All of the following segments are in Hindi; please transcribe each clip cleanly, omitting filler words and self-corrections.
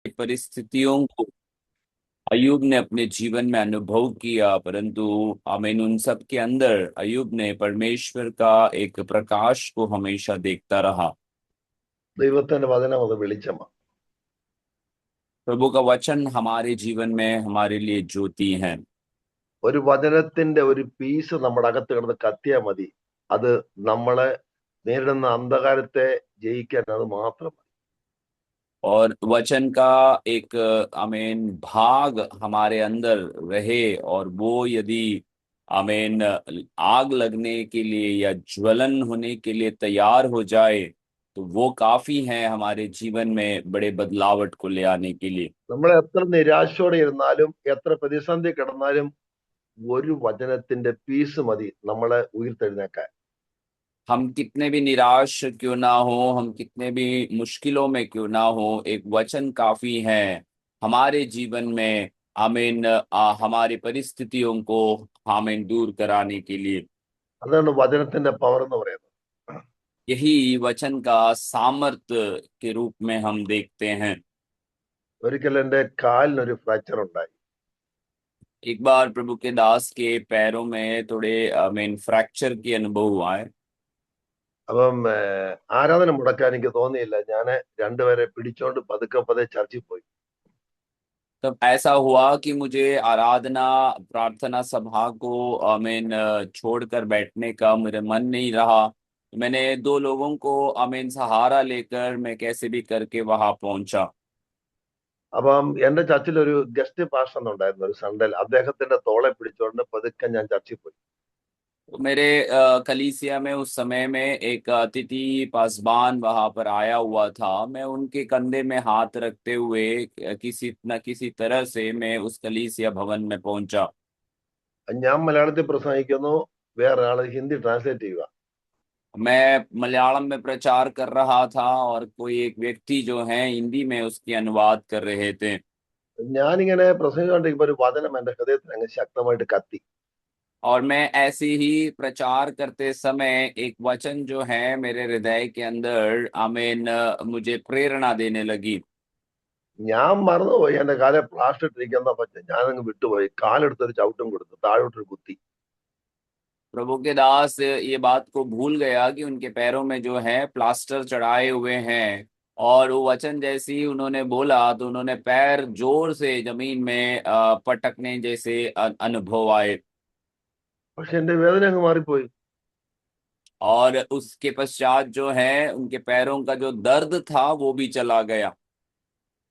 परिस्थितियों को अयूब ने अपने जीवन में अनुभव किया, परंतु आमीन उन सब के अंदर अयूब ने परमेश्वर का एक प्रकाश को हमेशा देखता रहा। ദൈവത്തിന്റെ വചനം അത് വെളിച്ചമാണ്. प्रभु का वचन हमारे जीवन में हमारे लिए ज्योति है। ഒരു വചനത്തിന്റെ ഒരു പീസ് നമ്മുടെ അകത്ത് കിടന്ന് കത്തിയാൽ മതി, അത് നമ്മളെ നേരിടുന്ന അന്ധകാരത്തെ ജയിക്കാൻ അത് മാത്രം. और वचन का एक आमीन भाग हमारे अंदर रहे, और वो यदि आमीन आग लगने के लिए या ज्वलन होने के लिए तैयार हो जाए, तो वो काफी है हमारे जीवन में बड़े बदलावट को ले आने के लिए। നമ്മൾ എത്ര നിരാശയോടെ ഇരുന്നാലും എത്ര പ്രതിസന്ധി കിടന്നാലും ഒരു വചനത്തിന്റെ പീസ് മതി നമ്മളെ ഉയർത്തെഴുന്നേക്കാൻ. हम कितने भी निराश क्यों ना हो, हम कितने भी मुश्किलों में क्यों ना हो, एक वचन काफी है हमारे जीवन में आमीन हमारी परिस्थितियों को आमीन दूर कराने के लिए। അതാണ് വചനത്തിന്റെ പവർ എന്ന് പറയുന്നത്. यही वचन का सामर्थ्य के रूप में हम देखते हैं। ഒരിക്കൽ എന്റെ കാലിനൊരു ഫ്രാക്ചർ ഉണ്ടായി. एक बार प्रभु के दास के पैरों में थोड़े आमीन फ्रैक्चर की अनुभव हुआ है। അപ്പം ആരാധന മുടക്കാൻ എനിക്ക് തോന്നിയില്ല. ഞാന് രണ്ടുപേരെ പിടിച്ചോണ്ട് പതുക്കെ പതുക്കെ ചർച്ചിൽ പോയി. तब ऐसा हुआ कि मुझे आराधना प्रार्थना सभा को आमीन छोड़कर बैठने का मेरे मन नहीं रहा। मैंने दो लोगों को आमीन सहारा लेकर मैं कैसे भी करके वहां पहुंचा। അപ്പം എന്റെ ചർച്ചിൽ ഒരു ഗസ്റ്റ് പാസ്റ്റർ ഉണ്ടായിരുന്നു, ഒരു സൺഡേയിൽ. അദ്ദേഹത്തിന്റെ തോളെ പിടിച്ചോണ്ട് പതുക്കെ ഞാൻ ചർച്ചിൽ പോയി. तो मेरे कलीसिया में उस समय में एक अतिथि पासबान वहां पर आया हुआ था। मैं उनके कंधे में हाथ रखते हुए किसी न किसी तरह से मैं उस कलीसिया भवन में पहुंचा। ഞാൻ മലയാളത്തിൽ പ്രസംഗിക്കുന്നു, വേറെ ആള് ഹിന്ദി ട്രാൻസ്ലേറ്റ് ചെയ്യുക. मैं मलयालम में प्रचार कर रहा था और कोई एक व्यक्ति जो है हिंदी में उसकी अनुवाद कर रहे थे। ഞാനിങ്ങനെ പ്രസംഗിച്ചുകൊണ്ടിരിക്കുമ്പോൾ ഒരു വചനം എന്റെ ഹൃദയത്തിൽ അങ്ങ് ശക്തമായിട്ട് കത്തി. और मैं ऐसे ही प्रचार करते समय एक वचन जो है मेरे हृदय के अंदर आमीन मुझे प्रेरणा देने लगी। ഞാൻ മറന്നുപോയി എന്റെ കാലെ പ്ലാസ്റ്റർ ഇട്ടിരിക്കുന്ന. പക്ഷെ ഞാനങ്ങ് വിട്ടുപോയി. കാലെടുത്തൊരു ചവിട്ടും കൊടുത്തു, താഴോട്ടൊരു കുത്തി. प्रभु के दास ये बात को भूल गया कि उनके पैरों में जो है प्लास्टर चढ़ाए हुए हैं, और वो वचन जैसे ही उन्होंने बोला तो उन्होंने पैर जोर से जमीन में पटकने जैसे अनुभव आए। പക്ഷെ എന്റെ വേദന അങ്ങ് മാറിപ്പോയി. और उसके पश्चात जो है उनके पैरों का जो दर्द था वो भी चला गया।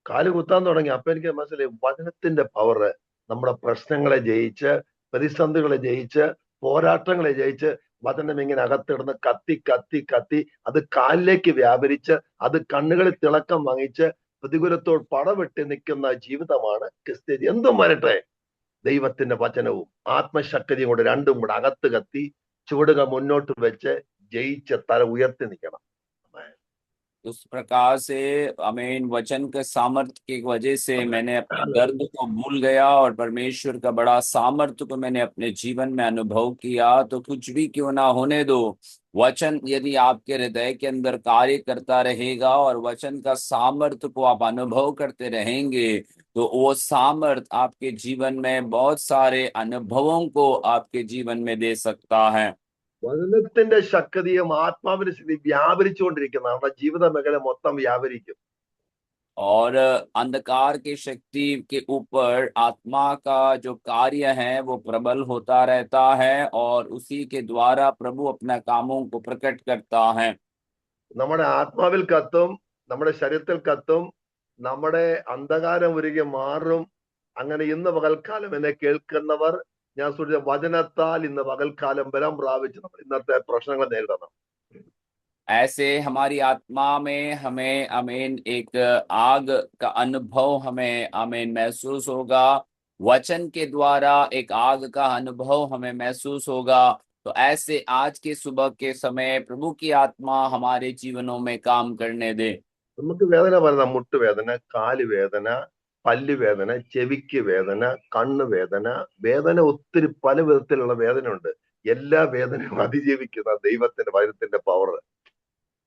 കാല് കുത്താൻ തുടങ്ങി. അപ്പൊ എനിക്ക് മനസ്സിലായി വചനത്തിന്റെ പവർ നമ്മുടെ പ്രശ്നങ്ങളെ ജയിച്ച്, പ്രതിസന്ധികളെ ജയിച്ച്, പോരാട്ടങ്ങളെ ജയിച്ച്, വചനം ഇങ്ങനെ അകത്തിടുന്ന് കത്തി കത്തി കത്തി അത് കാലിലേക്ക് വ്യാപരിച്ച്, അത് കണ്ണുകളിൽ തിളക്കം വാങ്ങിച്ച്, പ്രതികൂലത്തോട് പടവെട്ടി നിൽക്കുന്ന ജീവിതമാണ് ക്രിസ്ത്യ. എന്തും വരട്ടെ, ദൈവത്തിന്റെ വചനവും ആത്മശക്തിയും കൂടെ രണ്ടും കൂടെ അകത്ത് കത്തി ചുവടുകൾ മുന്നോട്ട് വെച്ച് ജയിച്ച് തല ഉയർത്തി നിൽക്കണം. उस प्रकार से आमीन वचन के सामर्थ्य की वजह से मैंने अपने दर्द को भूल गया और परमेश्वर का बड़ा सामर्थ्य को मैंने अपने जीवन में अनुभव किया। तो कुछ भी क्यों ना होने दो, वचन यदि आपके हृदय के अंदर कार्य करता रहेगा और वचन का सामर्थ्य को आप अनुभव करते रहेंगे, तो वो सामर्थ्य आपके जीवन में बहुत सारे अनुभवों को आपके जीवन में दे सकता है। വചനത്തിന്റെ ശക്തിയും ആത്മാവിന്റെ ശക്തി വ്യാപരിച്ചുകൊണ്ടിരിക്കുന്ന നമ്മുടെ ജീവിത മേഖല മൊത്തം വ്യാപരിക്കും. और अंधकार की शक्ति के ऊपर आत्मा का जो कार्य है वो प्रबल होता रहता है, और उसी के द्वारा प्रभु अपना कामों को प्रकट करता है। നമ്മുടെ ആത്മാവിൽ കത്തും, നമ്മുടെ ശരീരത്തിൽ കത്തും, നമ്മുടെ അന്ധകാരം ഒരികെ മാറും. അങ്ങനെ ഇന്ന് പകൽക്കാലം എന്നെ കേൾക്കുന്നവർ, ഞാൻ സൂചിച്ച വചനത്താൽ ഇന്ന് പകൽക്കാലം ബലം പ്രാപിച്ച് നമ്മൾ ഇന്നത്തെ പ്രശ്നങ്ങൾ നേരിടണം. ऐसे हमारी आत्मा में हमें आमीन एक आग का अनुभव हमें आमीन महसूस होगा। वचन के द्वारा एक आग का अनुभव हमें महसूस होगा। तो ऐसे आज के सुबह के समय प्रभु की आत्मा हमारे जीवनों में काम करने दे। നമുക്ക് വേദന വരുന്ന മുട്ടുവേദന, കാല് വേദന, പല്ല് വേദന, ചെവിക്ക് വേദന, കണ്ണ് വേദന, വേദന ഒത്തിരി പല വിധത്തിലുള്ള വേദനയുണ്ട്. എല്ലാ വേദനയും അതിജീവിക്കുന്ന ദൈവത്തിന്റെ വചനത്തിന്റെ പവർ.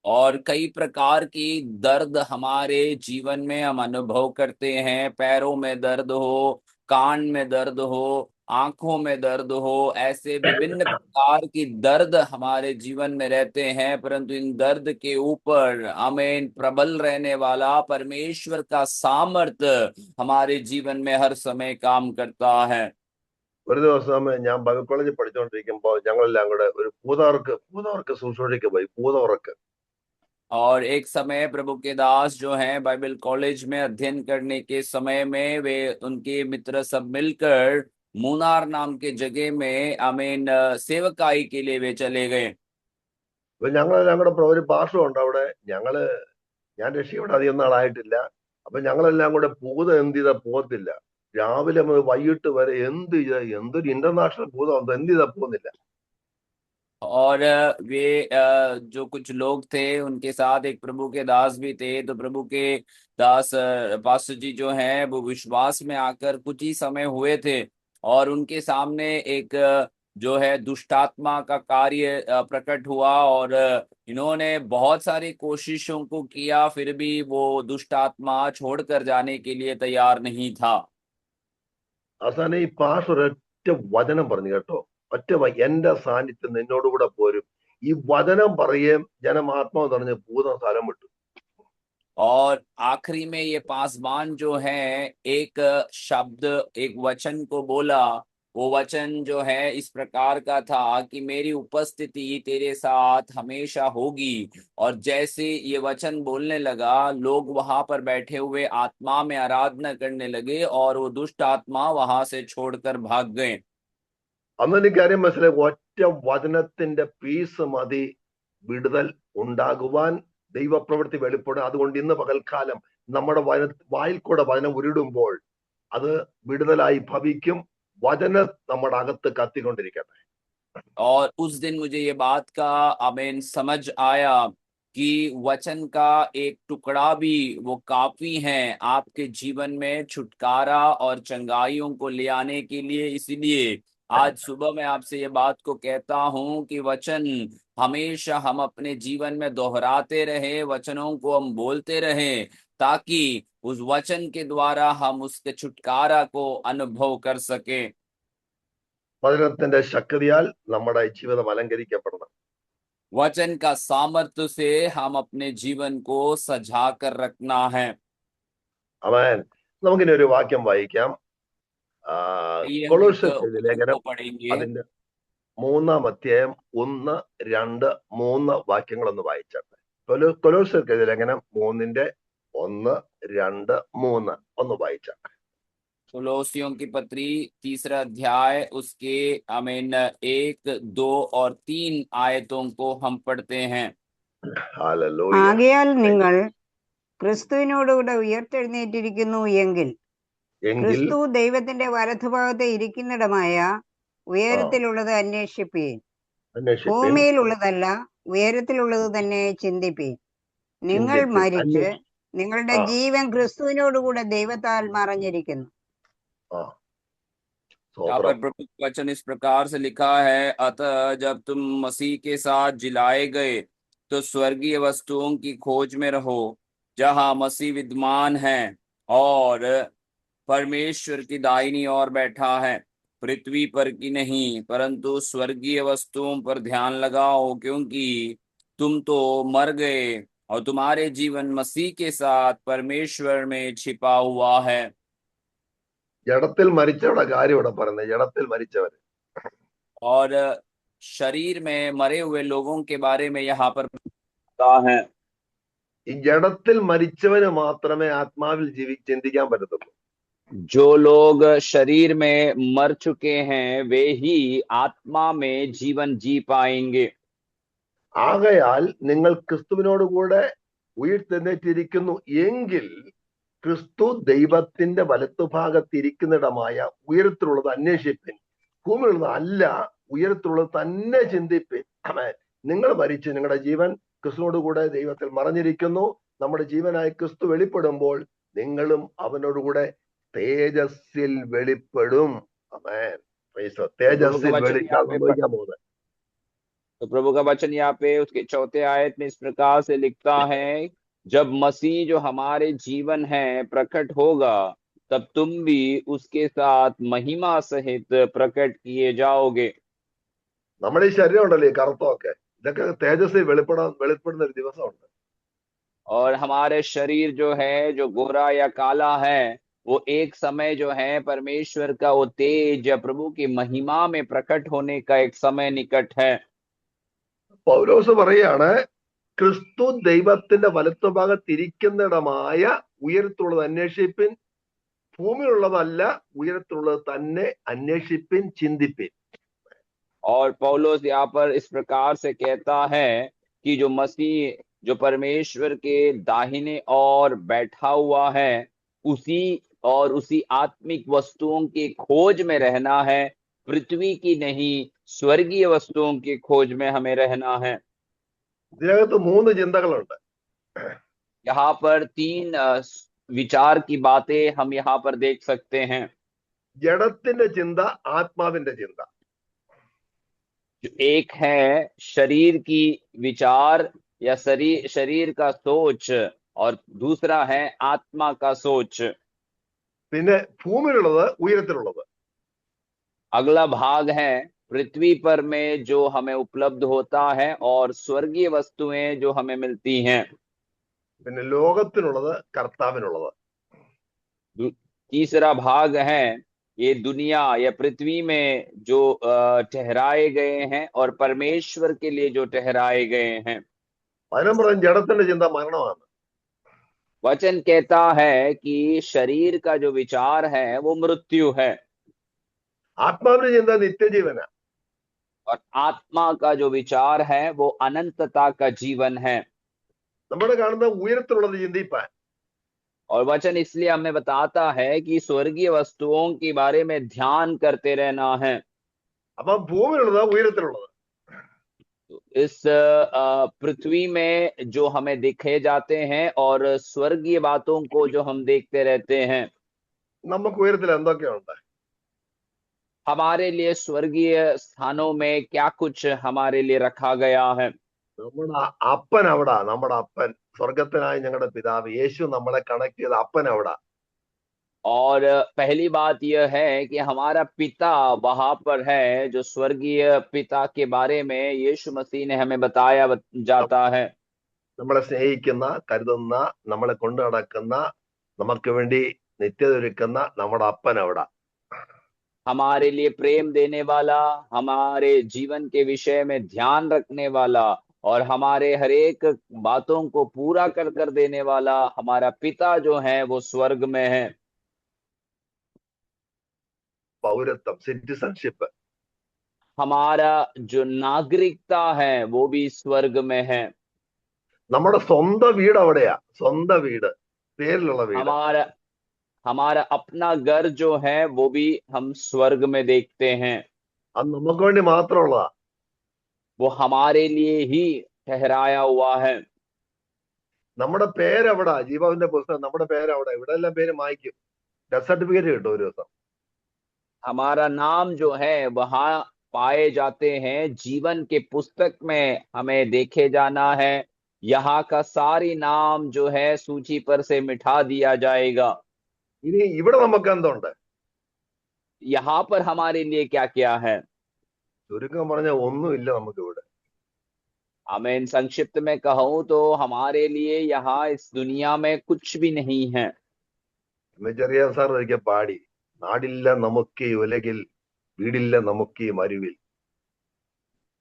और कई प्रकार की दर्द हमारे जीवन में हम अनुभव करते हैं। पैरों में दर्द हो, कान में दर्द हो, आंखों में दर्द हो, ऐसे विभिन्न प्रकार की दर्द हमारे जीवन में रहते हैं। परंतु इन दर्द के ऊपर हमें प्रबल रहने वाला परमेश्वर का सामर्थ्य हमारे जीवन में हर समय काम करता है। ഒരു ദിവസം ഞാൻ ബൈബിൾ കോളേജിൽ പഠിച്ചുകൊണ്ടിരിക്കുമ്പോൾ ഞങ്ങളെല്ലാം കൂടെ ഒരു പൂതവർക്ക് ശുശ്രൂഷയ്ക്ക് പോയി. പൂതവർക്ക് और एक समय प्रभु के दास जो हैं बाइबल कॉलेज में अध्ययन करने के समय में वे उनके मित्र सब मिलकर मूनार नाम के जगह में आमीन सेवकाई के लिए वे चले गए। അപ്പൊ ഞങ്ങളെല്ലാം കൂടെ ഒരു പാർശ്വമുണ്ട് അവിടെ. ഞാൻ രക്ഷയുടെ അധികം നാളായിട്ടില്ല. അപ്പൊ ഞങ്ങളെല്ലാം കൂടെ എന്ത് ചെയ്താ പോകത്തില്ല. രാവിലെ മുതൽ വൈകിട്ട് വരെ എന്തൊരു ഇന്റർനാഷണൽ ഭൂതം, എന്ത് ചെയ്താ പോകുന്നില്ല. और वे जो कुछ लोग थे उनके साथ एक प्रभु के दास भी थे। तो प्रभु के दास पास्टर जी जो हैं वो विश्वास में आकर कुछ ही समय हुए थे और उनके सामने एक जो है दुष्टात्मा का कार्य प्रकट हुआ और इन्होंने बहुत सारी कोशिशों को किया, फिर भी वो दुष्टात्मा छोड़कर जाने के लिए तैयार नहीं था। അവസാനം ഈ പാസ്റ്റർ ഒറ്റ വചനം പറഞ്ഞു കേട്ടോ. എന്റെ സാന്നിധ്യം നിന്നോടുകൂടെ പോരും. ഈ വചനം പറയുകയും ജനം ആത്മാവ് നിറഞ്ഞ് ഭൂതം സ്ഥലം വിട്ടു. और आखिरी में ये पासवान जो है एक शब्द, एक वचन को बोला। वो वचन जो है इस प्रकार का था कि मेरी उपस्थिति तेरे साथ हमेशा होगी। और जैसे ये वचन बोलने लगा, लोग वहां पर बैठे हुए आत्मा में आराधना करने लगे और वो दुष्ट आत्मा वहां से छोड़कर भाग गए। അന്ന് എനിക്കറിയാൻ മനസ്സിലായി, ഒറ്റ വചനത്തിന്റെ പീസ് മതി വിടുതൽ ഉണ്ടാകുവാൻ, ദൈവപ്രവൃത്തി വെളിപ്പെടും. അതുകൊണ്ട് ഇന്ന് പകൽക്കാലം നമ്മുടെ വായിൽ കൂടെ വചനം ഉരുടുമ്പോൾ അത് വിടുതലായി ഭവിക്കും. വചനം നമ്മുടെ അകത്ത് കത്തിക്കൊണ്ടിരിക്കട്ടെ. और उस दिन मुझे ये बात का आमीन समझ आया कि वचन का एक टुकड़ा भी वो काफी है आपके जीवन में छुटकारा और चंगाइयों को ले आने के लिए। इसीलिए आज सुबह मैं आपसे ये बात को कहता हूं कि वचन हमेशा हम अपने जीवन में दोहराते रहे, वचनों को हम बोलते रहे, ताकि उस वचन के द्वारा हम उसके छुटकारा को अनुभव कर सके। വചനത്തിന്റെ ശക്തിയാൽ നമ്മുടെ ജീവിതം അലങ്കരിക്കപ്പെടണം. वचन का सामर्थ्य से हम अपने जीवन को सजा कर रखना है। അവൻ നമുക്കിനി ഒരു വാക്യം വായിക്കാം. ये हम एक കൊളോസ്യർക്ക് എഴുതിയ वचन ലേഖനം को पढ़ेंगे। അതിന്റെ 3-ാം അധ്യായം 1, 2, 3 വാക്യങ്ങളൊന്ന് വായിച്ചാട്ടെ. കൊലോസ്യർക്ക് എഴുതിയ ലേഖനം 3-ന്റെ 1, 2, 3 ഒന്ന് വായിച്ചാട്ടെ. कोलोसियों की पत्री 3रा अध्याय उसके आमीन 1, 2 और 3 आयतों को हम पढ़ते हैं। ഹല്ലേലൂയ. ആകയാൽ നിങ്ങൾ ക്രിസ്തുവിനോടുകൂടെ ഉയർത്തെഴുന്നേറ്റിരിക്കുന്നു എങ്കിൽ ക്രിസ്തു ദൈവത്തിന്റെ വലതുഭാഗത്ത് ഇരിക്കുന്നിടമായ ഉയരത്തിലുള്ളത് അന്വേഷിപ്പീൻ. ഭൂമിയിലുള്ളതല്ല, ഉയരത്തിലുള്ളത് തന്നെ ചിന്തിപ്പീൻ. നിങ്ങൾ മരിച്ച് നിങ്ങളുടെ ജീവൻ ക്രിസ്തുവിനോടുകൂടെ ദൈവത്താൽ മറഞ്ഞിരിക്കുന്നു. यहाँ पर प्रभु वचन इस प्रकार से लिखा है, अतः जब तुम मसीह के साथ जिलाए गए तो स्वर्गीय वस्तुओं की खोज में रहो, जहां मसीह विद्यमान है और परमेश्वर की दाहिनी ओर बैठा है। पृथ्वी पर की नहीं परंतु स्वर्गीय वस्तुओं पर ध्यान लगाओ, क्योंकि तुम तो मर गए और तुम्हारे जीवन मसीह के साथ परमेश्वर में छिपा हुआ है। ജഡത്തിൽ മരിച്ചവരുടെ കാര്യം ഇവിടെ പറയുന്നത്. ജഡത്തിൽ മരിച്ചവർ और शरीर में मरे हुए लोगों के बारे में यहाँ पर बताया है। ഈ ജഡത്തിൽ മരിച്ചവന് മാത്രമേ ആത്മാവിൽ ചിന്തിക്കാൻ പറ്റത്തുള്ളൂ. जो लोग शरीर में मर चुके हैं वे ही आत्मा में जीवन जी पाएंगे। ആകയാൽ നിങ്ങൾ ക്രിസ്തുവിനോട് കൂടെ ഉയർത്തെഴുന്നേറ്റിരിക്കുന്നു എങ്കിൽ ക്രിസ്തു ദൈവത്തിന്റെ വലത്തുഭാഗത്തിരിക്കുന്നിടമായ ഉയരത്തിലുള്ളത് അന്വേഷിപ്പിൻ. ഭൂമിയിലുള്ളത് അല്ല, ഉയരത്തിലുള്ളത് തന്നെ ചിന്തിപ്പിൻ. ആമേൻ. നിങ്ങൾ മരിച്ച് നിങ്ങളുടെ ജീവൻ ക്രിസ്തുവിനോട് കൂടെ ദൈവത്തിൽ മറഞ്ഞിരിക്കുന്നു. നമ്മുടെ ജീവനായ ക്രിസ്തു വെളിപ്പെടുമ്പോൾ നിങ്ങളും അവനോടുകൂടെ തേജസ്സിൽ വെളിപ്പെടും. ആമേൻ. തേജസ്സിൽ സംഭവിക്കാൻ പോകുന്നത്. तो प्रभु का वचन यहाँ पे उसके 4 आयत में इस प्रकार से लिखता है, जब मसीह जो हमारे जीवन है प्रकट होगा, तब तुम भी उसके साथ महिमा सहित प्रकट किए जाओगे। നമ്മുടെ ഈ ശരീരം ഉണ്ടല്ലോ, ഈ കറുത്തമൊക്കെ, ഇതൊക്കെ തേജസ് വെളിപ്പെടുന്ന ഒരു ദിവസമുണ്ട്. और हमारे शरीर जो है, जो गोरा या काला है, वो एक समय जो है परमेश्वर का वो तेज या प्रभु की महिमा में प्रकट होने का एक समय निकट है। പൗലോസ് പറയാണ്, ക്രിസ്തു ദൈവത്തിന്റെ വലത്തുഭാഗത്തിരിക്കുന്നിടമായ ഉയരത്തുള്ളത് അന്വേഷിപ്പിൻ, ഭൂമിയിലുള്ളതല്ല ഉയരത്തുള്ളത് തന്നെ അന്വേഷിപ്പിൻ, ചിന്തിപ്പിൻ. और पौलुस यहाँ पर इस प्रकार से कहता है कि जो मसीह जो परमेश्वर के दाहिने ओर बैठा हुआ है, उसी आत्मिक वस्तुओं की खोज में रहना है, पृथ्वी की नहीं, स्वर्गीय वस्तुओं की खोज में हमें रहना है। ഇതിനകത്ത് 3 ചിന്തകളുണ്ട്. यहाँ पर 3 विचार की बातें हम यहाँ पर देख सकते हैं। ജഡത്തിന്റെ ചിന്ത, ആത്മാവിന്റെ ചിന്ത. जो एक है शरीर की विचार या शरीर का सोच, और दूसरा है आत्मा का सोच। പിന്നെ ഭൂമിയിലുള്ളത്, ഉയരത്തിലുള്ളത്. अगला भाग है पृथ्वी पर में जो हमें उपलब्ध होता है और स्वर्गीय वस्तुएं जो हमें मिलती हैं। പിന്നെ ലോകത്തിനുള്ളത്, കർത്താവിനുള്ളത്. तीसरा भाग है ये दुनिया या पृथ्वी में जो ठहराए गए हैं और परमेश्वर के लिए जो ठहराए गए हैं। അതിനും ജഡത്തിന്റെ ചിന്ത മരണമാണ്. वचन कहता है कि शरीर का जो विचार है वो मृत्यु है, ആത്മാവിന്റെ ചിന്ത നിത്യജീവനാ. और आत्मा का जो विचार है वो अनंतता का जीवन है। നമ്മൾ കാണുന്ന ഉയരത്തിലുള്ളത് ചിന്തിപ്പാൻ. और वचन इसलिए हमें बताता है कि स्वर्गीय वस्तुओं के बारे में ध्यान करते रहना है। അപ്പൊ ഭൂമിയിലുള്ളത്, ഉയരത്തിലുള്ളത്. इस पृथ्वी में जो हमें दिखे जाते हैं और स्वर्गीय बातों को जो हम देखते रहते हैं, നമുക്ക് ഉയരത്തിൽ എന്തൊക്കെയുണ്ട്? हमारे लिए स्वर्गीय स्थानों में क्या कुछ हमारे लिए रखा गया है। നമ്മുടെ അപ്പൻ അവിടെ, നമ്മുടെ അപ്പൻ സ്വർഗത്തിനായ ഞങ്ങളുടെ പിതാവ് യേശു നമ്മളെ കണക്ട് ചെയ്ത അപ്പൻ അവിടെ. और पहली बात यह है कि हमारा पिता वहां पर है, जो स्वर्गीय पिता के बारे में यीशु मसीह ने हमें बताया जाता है। നമ്മളെ സ്നേഹിക്കുന്ന, കരുതുന്ന, നമ്മളെ കൊണ്ടു നടക്കുന്ന, നമുക്ക് വേണ്ടി നിത്യത ഒരുക്കുന്ന നമ്മുടെ അപ്പൻ അവിടെ. हमारे लिए प्रेम देने वाला, हमारे जीवन के विषय में ध्यान रखने वाला और हमारे हर एक बातों को पूरा कर कर देने वाला हमारा पिता जो है वो स्वर्ग में है। പൗരത്വം, സിറ്റിസൺഷിപ്പ്. हमारा जो नागरिकता है वो भी स्वर्ग में है। നമ്മുടെ സ്വന്തം വീട് അവിടെയാ. സ്വന്തം വീട്, പേരിലുള്ള വീട്. हमारा अपना घर जो है वो भी हम स्वर्ग में देखते हैं। അത് നമുക്ക് വേണ്ടി മാത്രമുള്ളതാ. वो हमारे लिए ही ठहराया हुआ है। നമ്മുടെ പേരവിടെ, ജീവന്റെ പുസ്തകം, നമ്മുടെ പേരവിടെ. ഇവിടെ എല്ലാം പേര് മായ്ക്കും. ഡെത്ത് സർട്ടിഫിക്കറ്റ് കിട്ടും ഒരു ദിവസം. हमारा नाम जो है वहां पाए जाते हैं, जीवन के पुस्तक में हमें देखे जाना है। यहाँ का सारी नाम जो है सूची पर से मिटा दिया जाएगा। ഇനി ഇവിടെ നമുക്ക് എന്തുണ്ട്? यहाँ पर हमारे लिए क्या क्या है? ചുരുക്കം പറഞ്ഞ ഒന്നുമില്ല നമുക്ക് ഇവിടെ. हमें संक्षिप्त में कहूं तो हमारे लिए यहाँ इस दुनिया में कुछ भी नहीं है। ചെറിയ സാർ ഒരിക്കൽ പാടി, നാടില്ല നമുക്ക് ഈ ഉലകിൽ, വീടില്ല നമുക്ക് ഈ മരുവിൽ.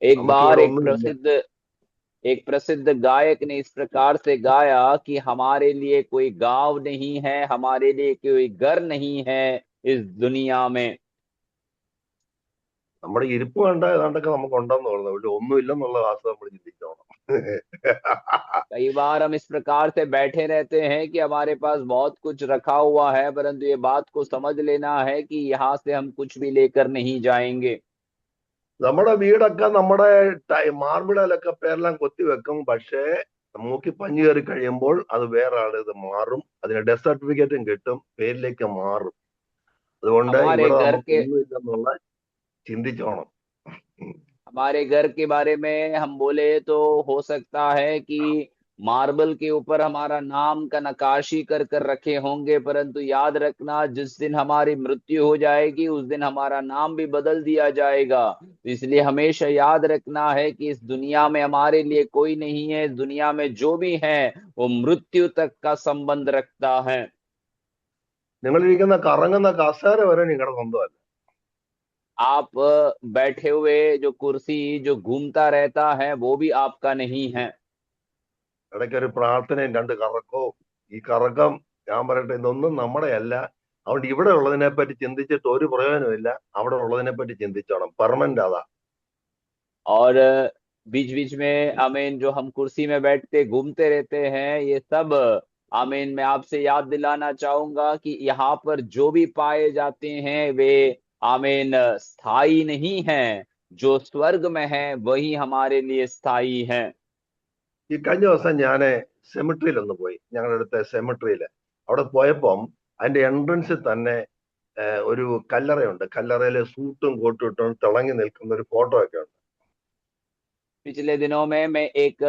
एक बार നമുക്കിവിടെ एक प्रसिद्ध गायक ने इस प्रकार से गाया कि हमारे लिए कोई गांव नहीं है, हमारे लिए कोई घर नहीं है इस दुनिया में। നമ്മുടെ ഇരിപ്പ് കണ്ട ഏതാണ്ടൊക്കെ നമുക്ക് ഉണ്ടെന്ന് തോന്നുന്നു. പക്ഷെ ഒന്നുമില്ലെന്നുള്ള വാസ്തവം നമ്മൾ ചിന്തിക്കണം. कई बार हम इस प्रकार से बैठे रहते हैं कि हमारे पास बहुत कुछ रखा हुआ है, परंतु ये बात को समझ लेना है कि यहाँ से हम कुछ भी लेकर नहीं जाएंगे। നമ്മുടെ വീടൊക്കെ നമ്മുടെ മാർബിളിലൊക്കെ പേരെല്ലാം കൊത്തിവെക്കും. പക്ഷേ മൂക്കി പഞ്ഞു കയറി കഴിയുമ്പോൾ അത് വേറെ ആള് ഇത് മാറും. അതിന് ഡെത്ത് സർട്ടിഫിക്കറ്റും കിട്ടും, പേരിലേക്ക് മാറും. അതുകൊണ്ട് हमारे ഇവിടെ घर നമുക്ക് के ഒന്നുമില്ലെന്നുള്ള ചിന്തിച്ചോണം. हमारे घर के बारे में हम बोले तो हो सकता है कि मार्बल के ऊपर हमारा नाम का नक्काशी कर कर रखे होंगे, परंतु याद रखना जिस दिन हमारी मृत्यु हो जाएगी उस दिन हमारा नाम भी बदल दिया जाएगा। तो इसलिए हमेशा याद रखना है कि इस दुनिया में हमारे लिए कोई नहीं है, इस दुनिया में जो भी है वो मृत्यु तक का संबंध रखता है। നിങ്ങളിരിക്കുന്ന കറങ്ങുന്ന കസേര വരെ നിങ്ങളുടെ സ്വന്തമല്ല. आप बैठे हुए जो कुर्सी जो घूमता रहता है वो भी आपका नहीं है। ഇടയ്ക്ക് ഒരു പ്രാർത്ഥനയും രണ്ട് കറക്കവും. ഈ കറക്കം ഞാൻ പറയട്ടെ, ഇതൊന്നും നമ്മുടെ അല്ല. അതുകൊണ്ട് ഇവിടെ ഉള്ളതിനെ പറ്റി ചിന്തിച്ചിട്ട് ഒരു പ്രയോജനമില്ല. അവിടെ ഉള്ളതിനെ പറ്റി ചിന്തിച്ചോണം. പെർമനന്റ് അതാ. और बीच बीच में आमीन जो हम कुर्सी में बैठते घूमते रहते हैं ये सब, आमीन मैं आपसे याद दिलाना चाहूंगा कि यहाँ पर जो भी पाए जाते हैं वे आमीन स्थायी नहीं है। जो स्वर्ग में है वही हमारे लिए स्थायी है। ഈ കഴിഞ്ഞ ദിവസം ഞാൻ സെമിട്രിയിൽ ഒന്ന് പോയി. ഞങ്ങളുടെ അടുത്ത സെമിട്രിയിൽ അവിടെ പോയപ്പം അതിന്റെ എൻട്രൻസിൽ തന്നെ ഒരു കല്ലറയുണ്ട്. കല്ലറയിൽ സൂട്ടും കോട്ടും ഇട്ടും തിളങ്ങി നിൽക്കുന്ന ഒരു ഫോട്ടോ ഒക്കെ ഉണ്ട്. पिछले दिनों में मैं एक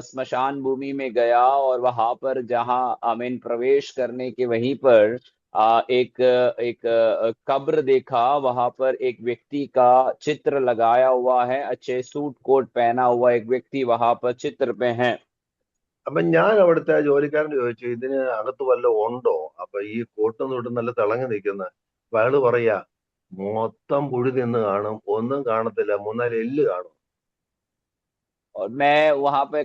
स्मशान भूमि में गया और वहां पर जहां आमीन प्रवेश करने के वहीं पर एक एक कब्र देखा। वहां पर एक व्यक्ति का चित्र लगाया हुआ है, अच्छे सूट कोट पहना हुआ एक व्यक्ति वहां पर चित्र पे है। അപ്പൊ ഞാൻ അവിടുത്തെ ജോലിക്കാരനോട് ചോദിച്ചു, ഇതിന് അകത്ത് വല്ലതും ഉണ്ടോ? അപ്പൊ ഈ കോട്ടും തൊട്ടും നല്ല തിളങ്ങി നിൽക്കുന്ന അപ്പൊ അയാള് പറയാ, മൊത്തം പുഴു തിന്ന് കാണും, ഒന്നും കാണത്തില്ല, മൂന്നാല് എല്ല് കാണും. और मैं वहां पे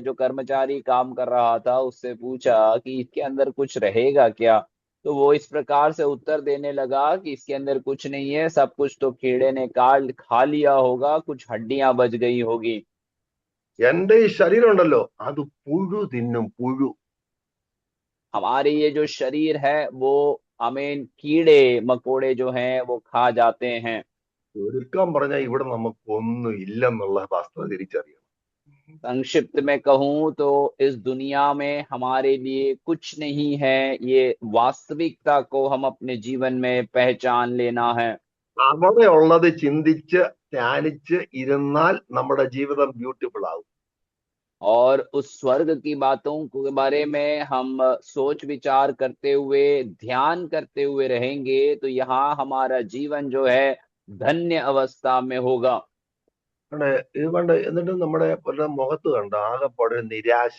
जो कर्मचारी काम कर रहा था उससे पूछा कि इसके अंदर कुछ रहेगा क्या। तो वो इस प्रकार से उत्तर देने लगा कि इसके अंदर कुछ नहीं है, सब कुछ तो कीड़े ने काट खा लिया होगा, कुछ हड्डियां बच गई होगी। എന്റെ ഈ ശരീരം ഉണ്ടല്ലോ, അത് പുഴു തിന്നും, പുഴു. हमारे ये जो शरीर है वो हमें कीड़े मकोड़े जो हैं वो खा जाते हैं। ചുരുക്കം പറഞ്ഞാൽ ഇവിടെ നമുക്കൊന്നും ഇല്ലെന്നുള്ള വസ്തുത തിരിച്ചറിയണം. संक्षिप्त में कहूं तो इस दुनिया में हमारे लिए कुछ नहीं है, ये वास्तविकता को हम अपने जीवन में पहचान लेना है। അവിടെ ഉള്ളത് ചിന്തിച്ച് ധ്യാനിച്ച് ഇരുന്നാൽ നമ്മുടെ ജീവിതം ബ്യൂട്ടിഫുൾ ആവും. और उस स्वर्ग की बातों के बारे में हम सोच विचार करते हुए ध्यान करते हुए रहेंगे तो यहाँ हमारा जीवन जो है धन्य अवस्था में होगा। ഇത് കണ്ട് എന്നിട്ട് നമ്മുടെ പല മുഖത്ത് കണ്ട ആകെപ്പാടെ ഒരു നിരാശ,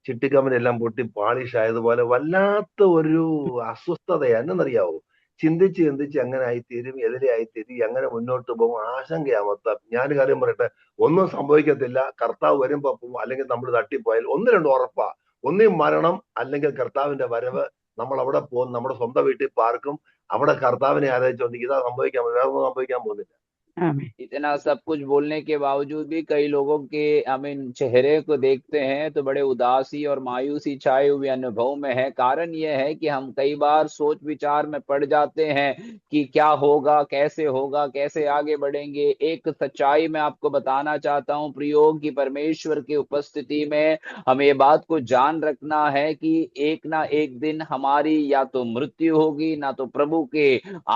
ചിട്ടിക്കമ്പനെല്ലാം പൊട്ടി പാളിഷ് ആയതുപോലെ വല്ലാത്ത ഒരു അസ്വസ്ഥതയാ. എന്നറിയാവോ? ചിന്തിച്ച് ചിന്തിച്ച് എങ്ങനെ ആയിത്തീരും, എതിരെ ആയിത്തീരും, എങ്ങനെ മുന്നോട്ട് പോകും, ആശങ്കയാ മൊത്തം. ഞാനൊരു കാര്യം പറയട്ടെ, ഒന്നും സംഭവിക്കത്തില്ല. കർത്താവ് വരുമ്പോ പോവും, അല്ലെങ്കിൽ നമ്മൾ തട്ടിപ്പോയാൽ ഒന്ന് രണ്ട് ഉറപ്പാ. ഒന്നീ മരണം, അല്ലെങ്കിൽ കർത്താവിന്റെ വരവ്. നമ്മൾ അവിടെ പോകും, നമ്മുടെ സ്വന്തം വീട്ടിൽ പാർക്കും, അവിടെ കർത്താവിനെ ആരാധിച്ചോണ്ട് ഇതാ സംഭവിക്കാൻ പോകുന്നത്. വേറെ ഒന്നും സംഭവിക്കാൻ പോകുന്നില്ല. इतना सब कुछ बोलने के बावजूद भी कई लोगों के चेहरे को देखते हैं तो बड़े उदासी और मायूसी छाए हुए अनुभव में है। कारण यह है कि हम कई बार सोच विचार में पड़ जाते हैं कि क्या होगा, कैसे आगे बढ़ेंगे। एक सच्चाई मैं आपको बताना चाहता हूं प्रियो कि परमेश्वर की उपस्थिति में हमें ये बात को जान रखना है कि एक ना एक दिन हमारी या तो मृत्यु होगी ना तो प्रभु के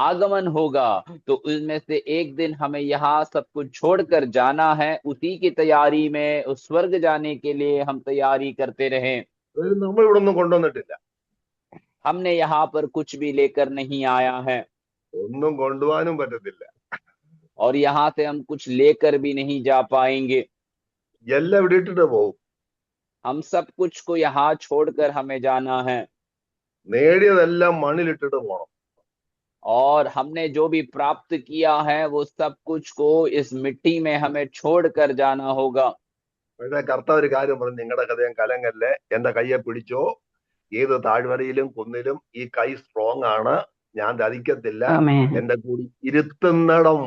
आगमन होगा। तो उसमें से एक दिन हमें यहाँ सब कुछ छोड़कर जाना है। उसी की तैयारी में उस स्वर्ग जाने के लिए हम तैयारी करते रहें। നമ്മൾ ഇവിടെ ഒന്നും കൊണ്ടുവന്നിട്ടില്ല, हमने यहाँ पर कुछ भी लेकर नहीं आया है ഒന്നും കൊണ്ടുപോകാനും പറ്റത്തില്ല. और यहाँ से हम कुछ लेकर भी नहीं जा पाएंगे। എല്ലാം ഇവിടെ ഇട്ടിട്ട് പോകും. हम सब कुछ को यहाँ छोड़कर हमें जाना है നേടിയതെല്ലാം മണ്ണിലിട്ടിട്ട് പോകണം. और हमने जो भी प्राप्त किया है वो सब कुछ को इस मिट्टी में हमें छोड़कर जाना होगा। പക്ഷേ കർത്താവ് ഒരു കാര്യം പറഞ്ഞു, നിങ്ങളുടെ ഹൃദയം കലങ്ങല്ലേ, എന്റെ കയ്യെ പിടിച്ചോ. ഏത് താഴ്വരയിലും കുന്നിലും ഈ കൈ സ്ട്രോങ് ആണ്, ഞാൻ ചതിക്കത്തില്ല. എന്റെ കൂടി ഇരുത്തുന്നിടം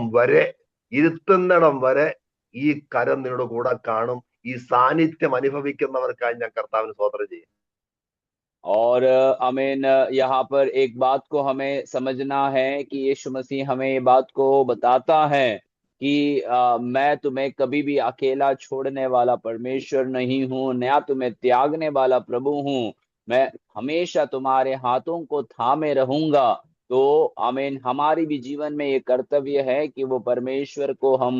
വരെ ഈ കരം നിങ്ങളുടെ കൂടെ കാണും. ഈ സാന്നിധ്യം അനുഭവിക്കുന്നവർക്കായി ഞാൻ കർത്താവിന് സ്തോത്രം ചെയ്യും. और आमीन, यहाँ पर एक बात को हमें समझना है कि यीशु मसीह हमें ये बात को बताता है कि मैं तुम्हें कभी भी अकेला छोड़ने वाला परमेश्वर नहीं हूँ, ना तुम्हें त्यागने वाला प्रभु हूँ। मैं हमेशा तुम्हारे हाथों को थामे रहूंगा। तो आमीन, हमारी भी जीवन में ये कर्तव्य है कि वो परमेश्वर को हम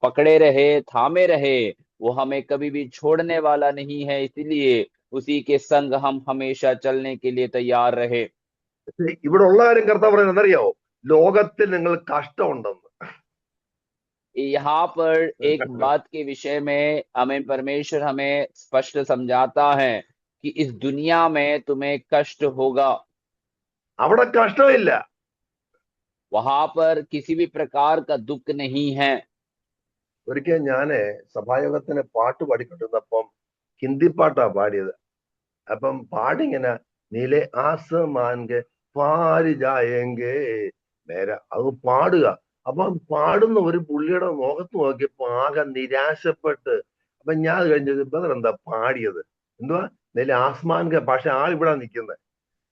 पकड़े रहे, थामे रहे। वो हमें कभी भी छोड़ने वाला नहीं है, इसलिए उसी के संग हम हमेशा चलने के लिए तैयार रहे। ഇവിടെ ഉള്ള കാര്യം കർത്താവ് പറയുന്നത് എന്നറിയാവോ? ലോകത്തിൽ നിങ്ങൾ കഷ്ടമുണ്ടെന്ന്. यहाँ पर एक बात के विषय में हमें परमेश्वर हमें स्पष्ट समझाता है कि इस दुनिया में तुम्हें कष्ट होगा। അവിടെ കഷ്ടമില്ല. वहां पर किसी भी प्रकार का दुख नहीं है। ഒരിക്കൽ ഞാന് സഭായോഗത്തിന് പാട്ട് പാടിക്കൊണ്ടിരുന്നപ്പം ഹിന്ദി പാട്ടാ പാടിയത്. അപ്പം പാടിങ്ങനെ നീലെ ആസമാൻ കെ പാരി ജായെങ്കെ നേരെ അത് പാടുക. അപ്പം പാടുന്ന ഒരു പുള്ളിയുടെ മുഖത്ത് നോക്കിയപ്പോ ആകെ നിരാശപ്പെട്ട്. അപ്പൊ ഞാൻ കഴിഞ്ഞത് ബദർ എന്താ പാടിയത്? എന്തുവാ നീലെ ആസ്മാൻ കെ, പക്ഷെ ആളിവിടെ നിൽക്കുന്നത്.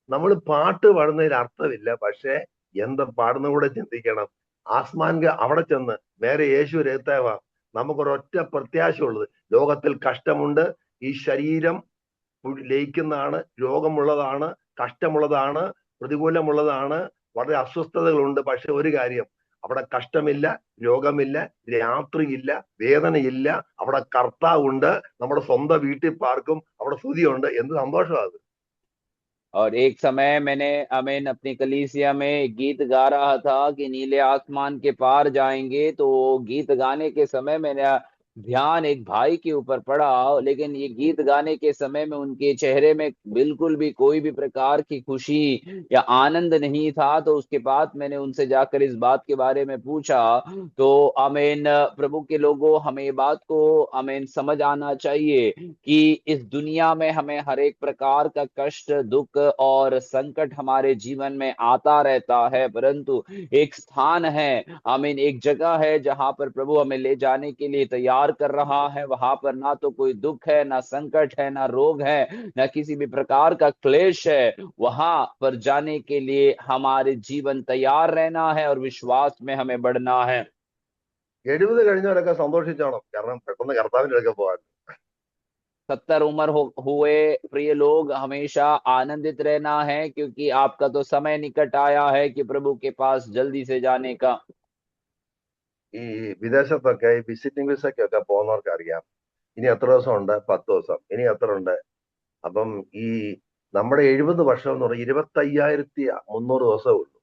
നമ്മൾ പാട്ട് പാടുന്നതിൽ അർത്ഥമില്ല, പക്ഷെ എന്താ പാടുന്ന കൂടെ ചിന്തിക്കണം. ആസ്മാൻക അവിടെ ചെന്ന് വേറെ യേശു രേത്താവ. നമുക്കൊരൊറ്റ പ്രത്യാശ ഉള്ളത്, ലോകത്തിൽ കഷ്ടമുണ്ട്, ഈ ശരീരം ലയിക്കുന്നതാണ്, രോഗമുള്ളതാണ്, കഷ്ടമുള്ളതാണ്, പ്രതികൂലമുള്ളതാണ്, വളരെ അസ്വസ്ഥതകളുണ്ട്. പക്ഷെ ഒരു കാര്യം, അവിടെ കഷ്ടമില്ല, രോഗമില്ല, രാത്രിയില്ല, വേദനയില്ല. അവിടെ കർത്താവുണ്ട്, നമ്മുടെ സ്വന്തം വീട്ടിൽ പാർക്കും, അവിടെ സ്തുതിയുണ്ട്. എന്ത് സന്തോഷമാണ്! और एक समय मैंने अमीन अपनी कलीसिया में गीत गा रहा था कि नीले आसमान के पार जाएंगे। तो गीत गाने के समय मेरा ध्यान एक भाई के ऊपर पड़ा, लेकिन ये गीत गाने के समय में उनके चेहरे में बिल्कुल भी कोई भी प्रकार की खुशी या आनंद नहीं था। तो उसके बाद मैंने उनसे जाकर इस बात के बारे में पूछा। तो आमीन, प्रभु के लोगों, हमें ये बात को आमीन समझ आना चाहिए कि इस दुनिया में हमें हर एक प्रकार का कष्ट, दुख और संकट हमारे जीवन में आता रहता है, परंतु एक स्थान है, आमीन, एक जगह है जहां पर प्रभु हमें ले जाने के लिए तैयार कर रहा है। वहां पर ना तो कोई दुख है, ना संकट है, ना रोग है, ना किसी भी प्रकार का क्लेश है। वहां पर जाने के लिए हमारे जीवन तैयार रहना है और विश्वास में हमें बढ़ना है। 70 കഴിഞ്ഞവരൊക്കെ സന്തോഷിച്ചോണം, കാരണം പെട്ടെന്ന് കർത്താവിന്റെ അടുക്ക പോകാൻ. 70 उम्र हुए प्रिय लोग, हमेशा आनंदित रहना है, क्योंकि आपका तो समय निकट आया है कि प्रभु के पास जल्दी से जाने का। ഈ വിദേശത്തൊക്കെ ഈ വിസിറ്റിംഗ് വിസയ്ക്കൊക്കെ പോകുന്നവർക്ക് അറിയാം, ഇനി എത്ര ദിവസം ഉണ്ട്? 10 ദിവസം. ഇനി എത്ര ഉണ്ട്? അപ്പം ഈ നമ്മുടെ 70 വർഷം എന്ന് പറഞ്ഞാൽ 25,300 ദിവസമേ ഉള്ളൂ.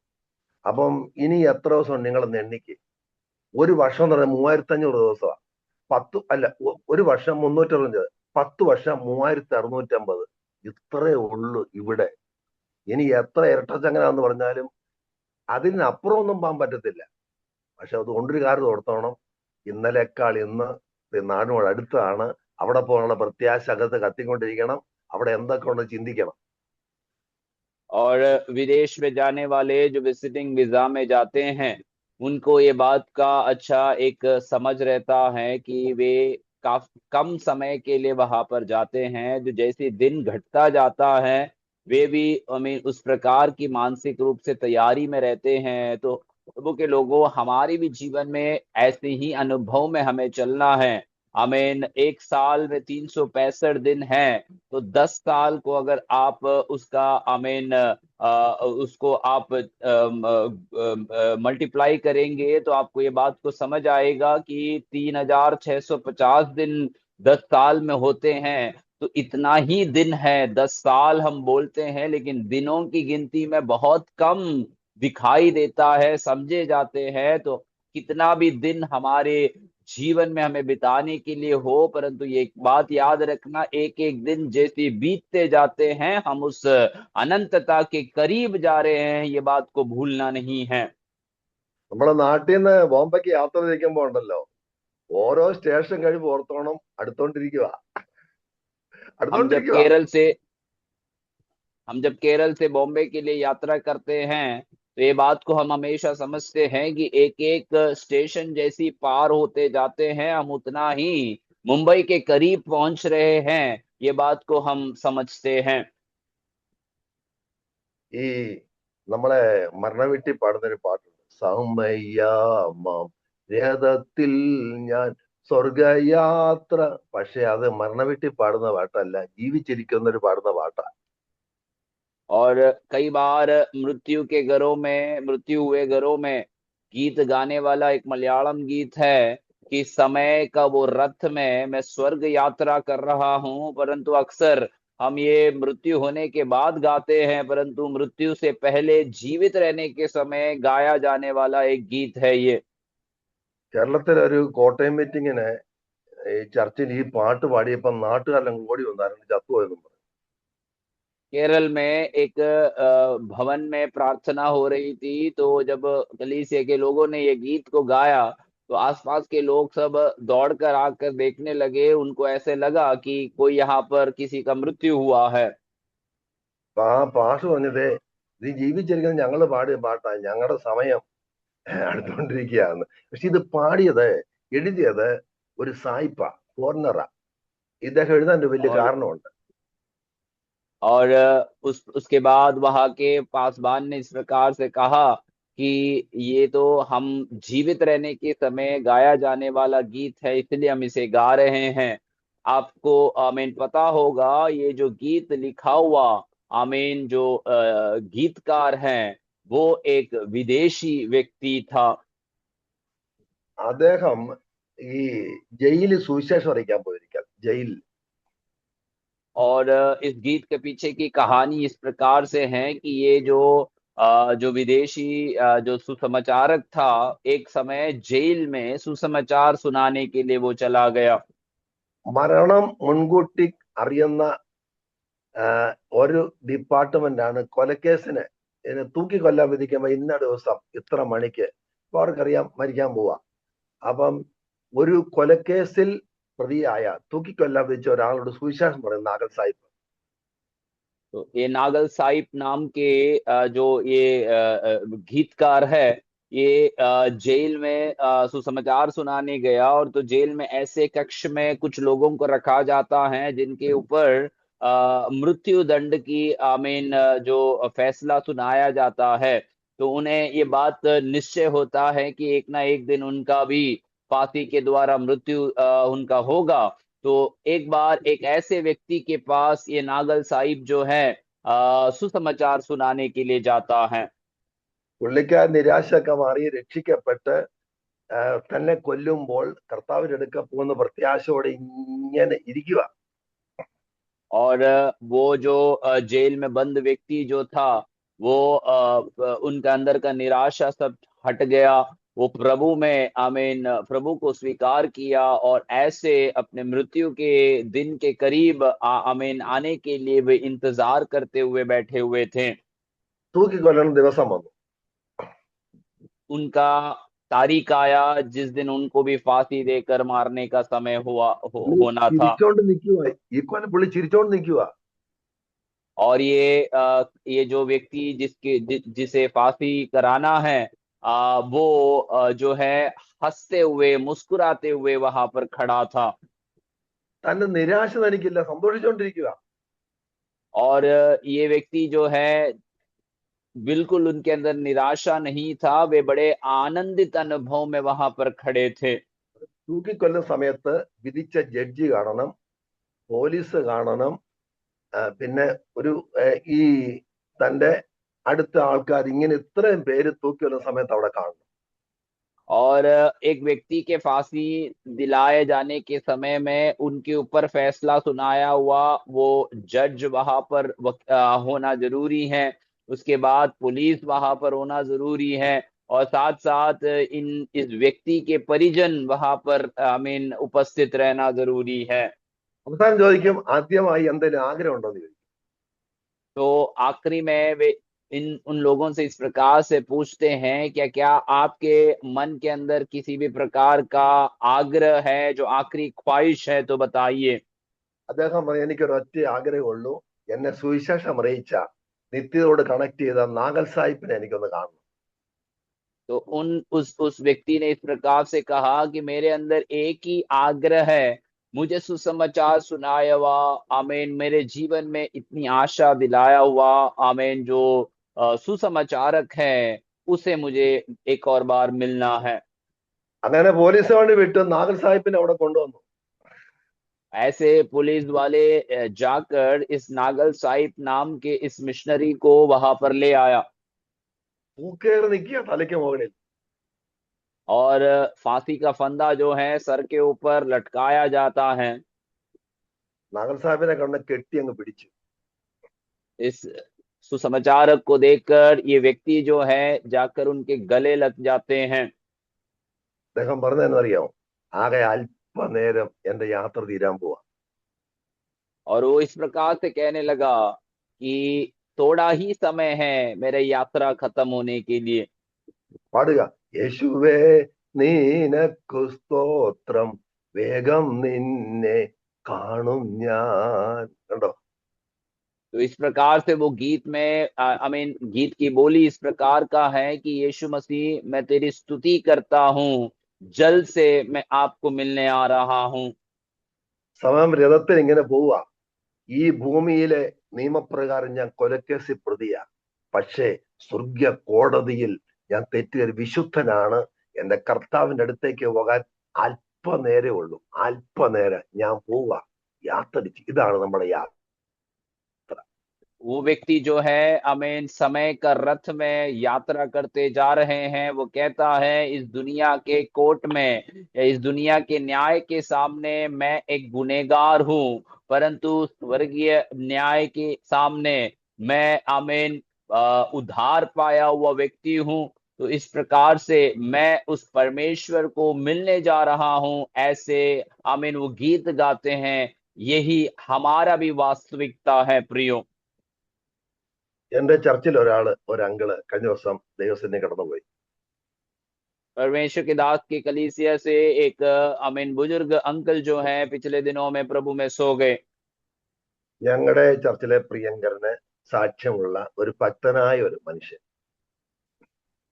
അപ്പം ഇനി എത്ര ദിവസം നിങ്ങളൊന്ന് എണ്ണിക്ക്. ഒരു വർഷം എന്ന് പറഞ്ഞാൽ 3,500 ദിവസമാണ്. ഒരു വർഷം 365, 10 വർഷം 3,650. ഇത്രേ ഉള്ളൂ ഇവിടെ. ഇനി എത്ര ഇരട്ടച്ചങ്ങനാന്ന് പറഞ്ഞാലും അതിനപ്പുറം ഒന്നും പോകാൻ പറ്റത്തില്ല. പക്ഷെ അതുകൊണ്ടൊരു കാര്യം ഓർത്തോണം, ഇന്നലെക്കാൾ ഇന്ന് നാടിനോട് അടുത്താണ്. അവിടെ പോകാനുള്ള പ്രത്യാശ അകത്ത് കത്തിക്കൊണ്ടിരിക്കണം. അവിടെ എന്തൊക്കെ ഉണ്ട് ചിന്തിക്കണം. और विदेश में जाने वाले जो विजिटिंग वीजा में जाते हैं, उनको ये बात का अच्छा एक समझ रहता है कि वे काफी कम समय के लिए वहां पर जाते हैं। जो जैसे दिन घटता जाता है, वे भी हमें उस प्रकार की मानसिक रूप से तैयारी में रहते हैं। तो प्रभु के लोगों, हमारे भी जीवन में ऐसे ही अनुभव में हमें चलना है। आमीन। एक साल में 365 दिन है, तो 10 साल को अगर आप उसका आमीन उसको आप मल्टीप्लाई करेंगे, तो आपको ये बात को समझ आएगा कि 3,650 दिन 10 साल में होते हैं। तो इतना ही दिन है। 10 साल हम बोलते हैं, लेकिन दिनों की गिनती में बहुत कम दिखाई देता है, समझे जाते हैं। तो कितना भी दिन हमारे जीवन में हमें बिताने के लिए हो, परंतु ये एक बात याद रखना, एक एक दिन जैसे बीतते जाते हैं, हम उस अनंतता के करीब जा रहे हैं, ये बात को भूलना नहीं है। നമ്മുടെ നാട്ടിൽ നിന്ന് ബോംബെക്ക് യാത്ര തിരിക്കുമ്പോ ഉണ്ടല്ലോ, ഓരോ സ്റ്റേഷൻ കഴിയുമ്പോൾ ഓർത്തോണം അടുത്തോണ്ടിരിക്കുക. हम जब അടുത്തോണ്ടിരിക്കുക. केरल से हम जब केरल से बॉम्बे के लिए यात्रा करते हैं, तो ये बात को हम हमेशा समझते हैं कि एक एक स्टेशन जैसी पार होते जाते हैं, हम उतना ही मुंबई के करीब पहुंच रहे हैं, ये बात को हम समझते हैं। ഈ നമ്മളെ മരണവീട്ടിൽ പാടുന്നൊരു പാട്ടുണ്ട്, സൗമയ്യാമാം രഥത്തിൽ ഞാൻ സ്വർഗയാത്ര. പക്ഷെ അത് മരണവീട്ടിൽ പാടുന്ന പാട്ടല്ല, ജീവിച്ചിരിക്കുന്നൊരു പാടുന്ന പാട്ടാ. और कई बार मृत्यु के घरों में, मृत्यु हुए घरों में गीत गाने वाला एक मलयालम गीत है कि समय का वो रथ में मैं स्वर्ग यात्रा कर रहा हूं, परंतु अक्सर हम ये मृत्यु होने के बाद गाते हैं, परंतु मृत्यु से पहले जीवित रहने के समय गाया जाने वाला एक गीत है ये। കേരളത്തിലെ ഒരു കോട്ടയം മീറ്റിങ്ങിന് ഈ ചർച്ചിൽ ഈ പാട്ട് പാടിയപ്പോൾ നാട്ടുകാരെല്ലാം ഓടി വന്നായിരുന്നു ചത്തുപോയെന്നും പറഞ്ഞു. केरल में एक भवन में प्रार्थना हो रही थी, तो जब कलीसिया के लोगों ने ये गीत को गाया तो आसपास के लोग सब दौड़कर आकर देखने लगे। उनको ऐसे लगा कि कोई यहाँ पर किसी का मृत्यु हुआ है। അപ്പൊ ആ പാട്ട് പറഞ്ഞത് ഇത് ജീവിച്ചിരിക്കുന്നത് ഞങ്ങൾ പാടിയ പാട്ടാണ്, ഞങ്ങളുടെ സമയം അടുത്തുകൊണ്ടിരിക്കുകയാണ്. പക്ഷെ ഇത് പാടിയത് എഴുതിയത് ഒരു സായിപ്പ ഫോറിനറാ. ഇദ്ദേഹം എഴുതാൻ ഒരു വലിയ और കാരണമുണ്ട്. और उसके बाद वहां के पासबान ने इस प्रकार से कहा कि ये तो हम जीवित रहने के समय गाया जाने वाला गीत है, इसलिए हम इसे गा रहे हैं। आपको आमीन पता होगा ये जो गीत लिखा हुआ, आमीन जो गीतकार हैं वो एक विदेशी व्यक्ति था। അദ്ദേഹം ഈ ജയിലിൽ സുവിശേഷം അറിയിക്കാൻ പോയിരിക്കാം, ജയിലിൽ. और इस गीत के पीछे की कहानी इस प्रकार से है कि ये जो विदेशी जो सुसमाचारक था, एक समय जेल में सुसमाचार सुनाने के लिए वो चला गया। മരണം മുൻകൂട്ടി അറിയുന്ന ഒരു ഡിപ്പാർട്ട്മെന്റ് ആണ് കൊലക്കേസിന് തൂക്കിക്കൊല്ലാൻ വിധിക്കുമ്പോ ഇന്ന ദിവസം ഇത്ര മണിക്ക് അവർക്കറിയാം മരിക്കാൻ പോവാ. അപ്പം ഒരു കൊലക്കേസിൽ പ്രതിയായ തൂക്കിക്കൊല്ലാൻ വിധിച്ച ഒരാളോട് സുവിശേഷം പറയും നാഗൽ സാഹിബ്. तो ये नागल साहिब नाम के जो ये गीतकार है, ये जेल में सुसमाचार सुनाने गया। और तो जेल में ऐसे कक्ष में कुछ लोगों को रखा जाता है जिनके ऊपर मृत्यु दंड की आमीन जो फैसला सुनाया जाता है। तो उन्हें ये बात निश्चय होता है कि एक ना एक दिन उनका भी फांसी के द्वारा मृत्यु उनका होगा। तो एक बार एक ऐसे व्यक्ति के पास ये नागल साहिब जो है सुसमाचार सुनाने के लिए जाता है। പുള്ളിക്കാർ നിരാശയൊക്കെ മാറി രക്ഷിക്കപ്പെട്ട് തന്നെ കൊല്ലുമ്പോൾ കർത്താവിന്റെ അടുക്ക പോകുന്ന പ്രത്യാശയോടെ ഇങ്ങനെ ഇരിക്കുക. और वो जो जेल में बंद व्यक्ति जो था वो उनका अंदर का निराशा सब हट गया। वो प्रभु में आमीन प्रभु को स्वीकार किया और ऐसे अपने मृत्यु के दिन के करीब आमीन आने के लिए वे इंतजार करते हुए बैठे हुए थे। തൂക്കിക്കൊല്ലുന്ന ദിവസം വന്നു. उनका तारीख आया जिस दिन उनको भी फांसी देकर मारने का समय होना था। ചിരിച്ചോണ്ട് നിൽക്കുക, ഈ കൊല്ലം പുള്ളി ചിരിച്ചോണ്ട് നിൽക്കുക. और ये जो व्यक्ति जिसे फांसी कराना है वो जो है हंसते हुए मुस्कुराते हुए वहां पर खड़ा था। തന്റെ നിരാശ തനിക്കില്ല, സന്തോഷിച്ചോണ്ടിരിക്കുക. और ये व्यक्ति जो है बिल्कुल उनके अंदर निराशा नहीं था, वे बड़े आनंदित अनुभव में वहां पर खड़े थे। തൂക്കിക്കൊല്ലുന്ന സമയത്ത് വിധിച്ച ജഡ്ജി കാണണം, പോലീസ് കാണണം, പിന്നെ ഒരു ഈ തന്റെ അടുത്ത ആൾക്കാർ, ഇങ്ങനെ ഇത്രയും പേര് തൂക്കിക്കൊല്ലുന്ന സമയത്ത് അവിടെ കാണണം. और एक व्यक्ति के फांसी दिलाए जाने के समय में उनके ऊपर फैसला सुनाया हुआ वो जज वहां पर होना जरूरी है। उसके बाद पुलिस वहां पर होना जरूरी है और साथ साथ इस व्यक्ति के परिजन वहां पर आमीन उपस्थित रहना जरूरी है। അവസാനം ചോദിക്കും, ആദ്യമായി എന്തെങ്കിലും ആഗ്രഹം ഉണ്ടോ എന്ന് ചോദിക്കും. तो आखिरी में वे उन लोगों से इस प्रकार से पूछते हैं, क्या आपके मन के अंदर किसी भी प्रकार का आग्रह है, जो आखिरी ख्वाहिश है, तो बताइए। അദ്ദേഹം പറയും, എനിക്കൊരു ഒറ്റ ആഗ്രഹമുള്ളൂ, എന്നെ സുവിശേഷം അറിയിച്ച നിത്യതയോട് കണക്ട് ചെയ്ത നാഗൽ സാഹിബിനെ എനിക്കൊന്ന് കാണണം. तो उस व्यक्ति ने इस प्रकार से कहा कि मेरे अंदर एक ही आग्रह है, मुझे सुसमाचार सुनाया हुआ आमीन मेरे जीवन में इतनी आशा दिलाया हुआ आमीन जो सुसमाचारक है उसे मुझे एक और बार मिलना है। അങ്ങനെ പോലീസ് വണ്ടി വിട്ട് നാഗൽ സാഹിബിനെ അവിടെ കൊണ്ടുവന്നു. ऐसे पुलिस वाले जाकर इस नागल साहिब नाम के इस मिशनरी को वहां पर ले आया। തൂക്കേറി നിൽക്കുക തലയ്ക്ക് മുകളിൽ. और फांसी का फंदा जो है सर के ऊपर लटकाया जाता है। നഗർ സാഹിബിനെ കണ്ട് കെട്ടി അങ്ങ് പിടിച്ചു. इस सुसमाचार को देखकर ये व्यक्ति जो है जाकर उनके गले लग जाते हैं। അദ്ദേഹം പറഞ്ഞതെന്നറിയാമോ? ആകെ അല്പനേരം എന്റെ യാത്ര തീരാൻ പോവാ. और वो इस प्रकार से कहने लगा कि थोड़ा ही समय है मेरे यात्रा खत्म होने के लिए। പാടുക, യേശുവേ നീനക്കു സ്തോത്രം, വേഗം നിന്നെ കാണും ഞാൻ. കണ്ടോ? तो इस प्रकार से वो गीत में गीत की बोली इस प्रकार का है कि यीशु मसीह मैं तेरी स्तुति करता हूँ, जल्द से मैं आपको मिलने आ रहा हूँ। സമയം രഥത്തിൽ ഇങ്ങനെ പോവുക. ഈ ഭൂമിയിലെ നിയമപ്രകാരം ഞാൻ കൊലക്കേസിൽ പ്രതിയാ. പക്ഷേ സ്വർഗീയ കോടതിയിൽ ഞാൻ തെറ്റിയ ഒരു വിശുദ്ധനാണ്. എന്റെ കർത്താവിന്റെ അടുത്തേക്ക് പോകാൻ അല്പനേരേ ഉള്ളൂ. അല്പനേരം ഞാൻ പോവുക, യാത്ര. ഇതാണ് നമ്മുടെ യാത്ര. वो व्यक्ति जो है समय का रथ में यात्रा करते जा रहे हैं। वो कहता है इस दुनिया के कोर्ट में, इस दुनिया के न्याय के सामने मैं एक गुनहगार हूँ, परंतु स्वर्गीय न्याय के सामने मैं उद्धार पाया हुआ व्यक्ति हूँ। तो इस प्रकार से मैं उस परमेश्वर को मिलने जा रहा हूँ, ऐसे वो गीत गाते हैं। यही हमारा भी वास्तविकता है प्रियो। എന്റെ ചർച്ചിൽ ഒരു അങ്കിള് കഴിഞ്ഞ ദിവസം ദൈവസേനയെ കടന്നുപോയി. परमेश्वर के दास की कलीसिया से एक बुजुर्ग अंकल जो है पिछले दिनों में प्रभु में सो गए। ഞങ്ങളുടെ ചർച്ചിലെ പ്രിയങ്കരന് സാക്ഷ്യമുള്ള ഒരു ഭക്തനായ ഒരു മനുഷ്യൻ.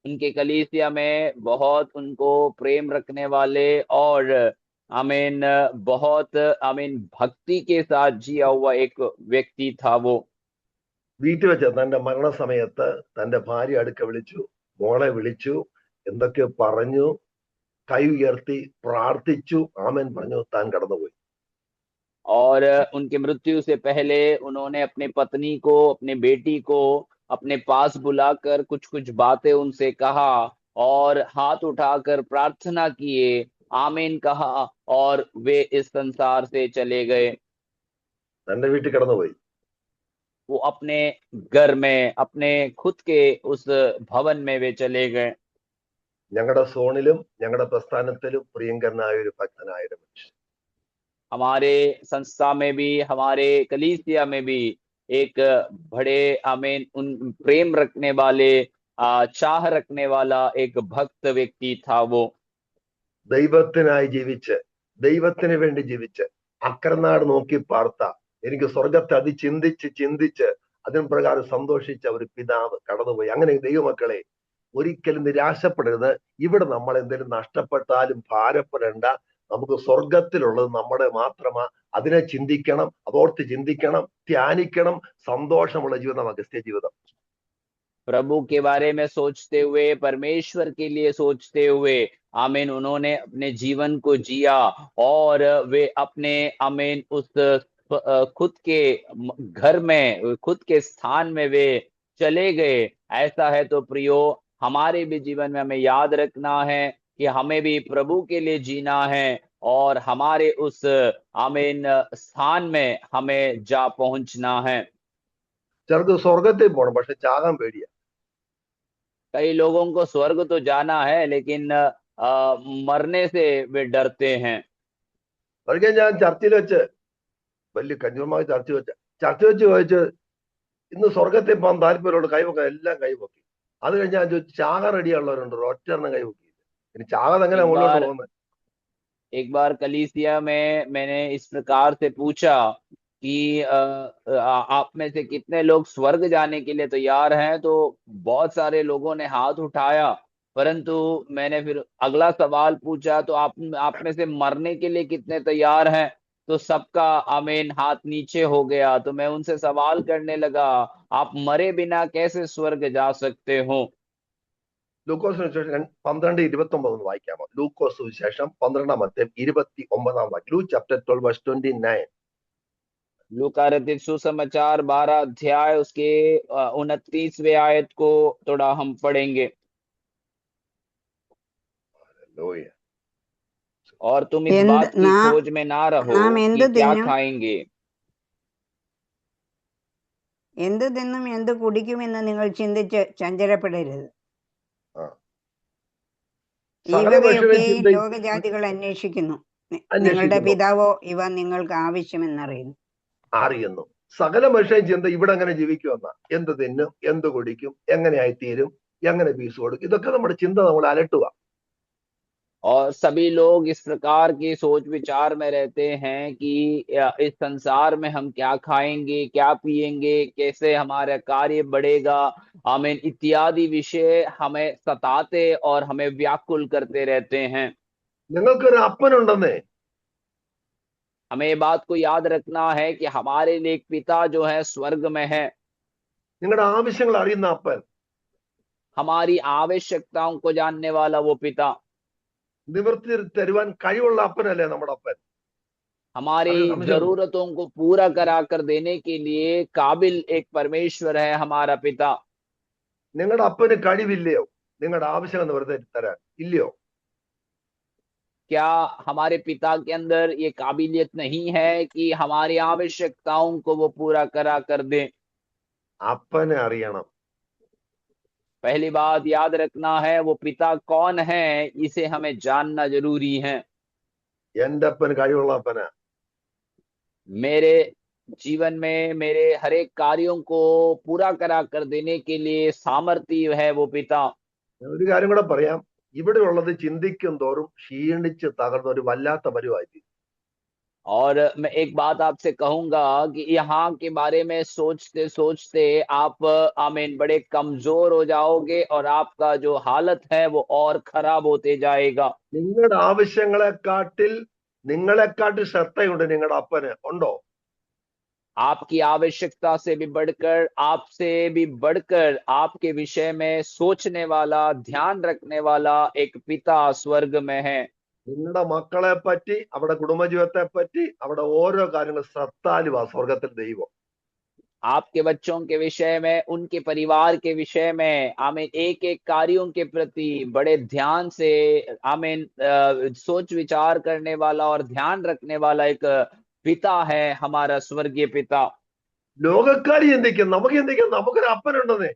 उनके कलीसिया में बहुत उनको प्रेम रखने वाले और बहुत भक्ति के साथ जिया हुआ एक व्यक्ति था वो। വീട്ടിൽ വെച്ച് തന്റെ മരണസമയത്ത് തന്റെ ഭാര്യ അടുക്ക വിളിച്ചു, മോളെ വിളിച്ചു, എന്തൊക്കെയോ പറഞ്ഞു, കൈ ഉയർത്തി പ്രാർത്ഥിച്ചു, ആമേൻ പറഞ്ഞു, താൻ കടന്നുപോയി. और उनके मृत्यु से पहले उन्होंने अपने पत्नी को, अपने बेटी को अपने पास बुलाकर कुछ कुछ बातें उनसे कहा और हाथ उठाकर प्रार्थना किए, आमीन कहा और वे इस संसार से चले गए। തന്റെ വീട്ടിൽ കടന്നുപോയി. वो अपने घर में, अपने खुद के उस भवन में वे चले गए। ഞങ്ങളുടെ സോണിലും ഞങ്ങളുടെ പ്രസ്ഥാനത്തിലും പ്രിയങ്കരനായ ഒരു ഭക്തനായ ഒരു മനുഷ്യൻ. हमारे संस्था में भी, हमारे कलीसिया में भी एक बड़े उन प्रेम रखने वाले, चाह रखने वाला एक भक्त व्यक्ति था वो। ദൈവത്തിനായി ജീവിച്ച്, ദൈവത്തിന് വേണ്ടി ജീവിച്ച്, അക്കരനാട് നോക്കി പാർത്ത, എനിക്ക് സ്വർഗത്തെ അതി ചിന്തിച്ച് ചിന്തിച്ച് അതിന് പ്രകാരം സന്തോഷിച്ച ഒരു പിതാവ് കടന്നുപോയി. അങ്ങനെ ദൈവമക്കളെ, ഒരിക്കലും നിരാശപ്പെടരുത്. ഇവിടെ നമ്മൾ എന്തെങ്കിലും നഷ്ടപ്പെട്ടാലും ഭാരപ്പെടേണ്ട. നമുക്ക് സ്വർഗത്തിലുള്ളത് നമ്മുടെ മാത്രമാ. അതിനെ ചിന്തിക്കണം, അതോർത്ത് ചിന്തിക്കണം, ധ്യാനിക്കണം. സന്തോഷമുള്ള ജീവിതം അഗസ്ത്യ ജീവിതം. प्रभु के बारे में सोचते हुए, परमेश्वर के लिए सोचते हुए उन्होंने अपने जीवन को जिया और वे अपने उस खुद के घर में, खुद के स्थान में वे चले गए। ऐसा है तो प्रियो, हमारे भी जीवन में हमें याद रखना है कि हमें भी प्रभु के लिए जीना है और हमारे उस स्थान में हमें जा पहुंचना है। ചിലർക്ക് സ്വർഗത്തിൽ പോകണം, പക്ഷെ ചാകാൻ പേടിയാ. कई लोगों को स्वर्ग तो जाना है, लेकिन मरने से वे डरते हैं। ഒരിക്കൽ ഞാൻ ചർച്ചിൽ വെച്ച്, വലിയ കഞ്ഞൂർമാവ് ചർച്ച വെച്ച് ചോദിച്ച്, ഇന്ന് സ്വർഗത്തിൽ പോകാൻ താല്പര്യമുള്ള കൈവൊക്കെ എല്ലാം കൈവക്കി. അത് കഴിഞ്ഞ് ഞാൻ ചോദിച്ചു, ചാകാൻ റെഡിയുള്ളവരുണ്ട്? ഒറ്റെണ്ണം കൈവക്കി. ഇനി ചാകാതെ എങ്ങനെ മുകളിലോട്ട് പോകുന്നത്? एक बार कलीसिया में मैंने इस प्रकार से पूछा कि आप में से कितने लोग स्वर्ग जाने के लिए तैयार हैं, तो बहुत सारे लोगों ने हाथ उठाया। परंतु मैंने फिर अगला सवाल पूछा, तो आप में से मरने के लिए कितने तैयार हैं? तो सबका हाथ नीचे हो गया। तो मैं उनसे सवाल करने लगा, आप मरे बिना कैसे स्वर्ग जा सकते हो? ലൂക്കോസ് സുവിശേഷം 12:29 ഒന്ന് വായിക്കാമോ? ലൂക്കോസ് സുവിശേഷം 12:29 വാക്യം. Luke chapter 12 verse 29. लूका रचित सुसमाचार 12 अध्याय उसके 29वें आयत को थोड़ा हम पढ़ेंगे। Oh yeah. और तुम इस എന്ത് बात की നാം खोज में ना रहो നാം എന്ത് कि क्या തിന്നും खाएंगे, എന്ത് തിന്നും എന്ത് കുടിക്കുമെന്ന് നിങ്ങൾ ചിന്തിച്ച് ചഞ്ചലപ്പെടരുത്. ആ. ഈ സകല മനുഷ്യരെ വകയൊക്കെയും ചിന്ത ലോകജാതികൾ അന്വേഷിക്കുന്നു. നിങ്ങളുടെ അന്വേഷിക്കുന്നു, പിതാവോ ഇവ നിങ്ങൾക്ക് ആവശ്യമെന്നറിയുന്നു. അറിയുന്നു. സകല മനുഷ്യൻ ചിന്ത ഇവിടെ അങ്ങനെ ജീവിക്കുമെന്ന, എന്ത് തിന്നും, എന്ത് കുടിക്കും, എങ്ങനെയായി തീരും, എങ്ങനെ ഫീസ് കൊടുക്കും, ഇതൊക്കെ നമ്മുടെ ചിന്ത നമ്മൾ അലട്ടുക. और सभी लोग इस प्रकार के सोच विचार में रहते हैं कि इस संसार में हम क्या खाएंगे, क्या पिएंगे, कैसे हमारा कार्य बढ़ेगा, आमीन, इत्यादि विषय हमें सताते और हमें व्याकुल करते रहते हैं। നിങ്ങൾക്കൊരു അപ്പനുണ്ടെന്നേ. हमें ये बात को याद रखना है कि हमारे लिए एक पिता जो है स्वर्ग में है। നിങ്ങളുടെ ആവശ്യങ്ങൾ അറിയുന്ന അപ്പൻ, हमारी आवश्यकताओं को जानने वाला वो पिता, നിവർത്തി തരുവാൻ കഴിവുള്ള അപ്പനല്ലേ നമ്മുടെ അപ്പൻ. हमारी അതിന് സംശയമുണ്ടോ? जरूरतों को पूरा करा कर देने के लिए काबिल एक परमेश्वर है हमारा पिता। നിങ്ങളുടെ അപ്പന് കഴിവില്ലയോ നിങ്ങളുടെ ആവശ്യം നിവർത്തി തരാൻ? ഇല്ലയോ? क्या हमारे पिता के अंदर ये काबिलियत नहीं है कि हमारी आवश्यकताओं को वो पूरा करा कर दे? അപ്പനെ അറിയണം. पहली बात याद रखना है वो पिता कौन है, इसे हमें जानना जरूरी है। എന്റെ അപ്പൻ കഴിവുള്ള അപ്പനാ. मेरे जीवन में मेरे हर एक कार्यों को पूरा करा कर देने के लिए सामर्थ्य है वो पिता। ഒരു കാര്യം കൂടെ പറയാം. ഇവിടെ ഉള്ളത് ചിന്തിക്കും തോറും ക്ഷീണിച്ച് തകർന്ന ഒരു വല്ലാത്ത പരിവായി. और मैं एक बात आपसे कहूंगा कि यहाँ के बारे में सोचते सोचते आप आमीन बड़े कमजोर हो जाओगे और आपका जो हालत है वो और खराब होते जाएगा। നിങ്ങളുടെ നിങ്ങളെക്കാട്ടിൽ ശ്രദ്ധയുണ്ട് നിങ്ങളുടെ അപ്പന്, ഉണ്ടോ? आपकी आवश्यकता से भी बढ़कर, आपसे भी बढ़कर आपके विषय में सोचने वाला, ध्यान रखने वाला एक पिता स्वर्ग में है। നിങ്ങളുടെ മക്കളെ പറ്റി, അവിടെ കുടുംബജീവിതത്തെ പറ്റി, അവിടെ ഓരോ കാര്യങ്ങൾ ശ്രദ്ധാലുവാ സ്വർഗത്തിൽ ദൈവം. आपके बच्चों के विषय में, उनके परिवार के विषय में, आमीन, एक एक कार्यों के प्रति बड़े ध्यान से आमीन सोच विचार करने वाला और ध्यान रखने वाला एक पिता है हमारा स्वर्गीय पिता। ലോകക്കാർ ചിന്തിക്കും, നമുക്ക് ചിന്തിക്കും നമുക്കൊരു അപ്പനുണ്ടെന്നേ.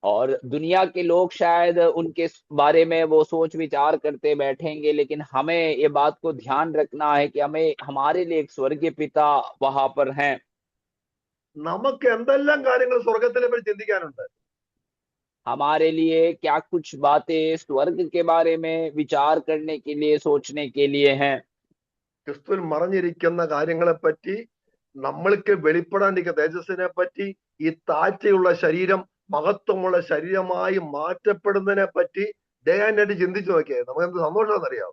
और दुनिया के लोग शायद उनके बारे में वो सोच विचार करते बैठेंगे, लेकिन हमें ये बात को ध्यान रखना है कि हमें हमारे लिए एक स्वर्गीय पिता वहां पर हैं। നമുക്ക് എന്തെല്ലാം കാര്യങ്ങൾ സ്വർഗത്തിനെ പറ്റി ചിന്തിക്കാനുണ്ട്. हमारे लिए क्या कुछ बातें स्वर्ग के बारे में विचार करने के लिए, सोचने के लिए हैं। ക്രിസ്തുവിൽ മറഞ്ഞിരിക്കുന്ന കാര്യങ്ങളെ പറ്റി, നമ്മൾക്ക് വെളിപ്പെടാണ്ടിരിക്കുന്ന തേജസ്സിനെ പറ്റി, ഈ താഴ്ചയുള്ള ശരീരം മഹത്വമുള്ള ശരീരമായി മാറ്റപ്പെടുന്നതിനെ പറ്റി ദയാനായിട്ട് ചിന്തിച്ചു നോക്കിയേ, നമുക്ക് എന്ത് സന്തോഷമെന്നറിയാം.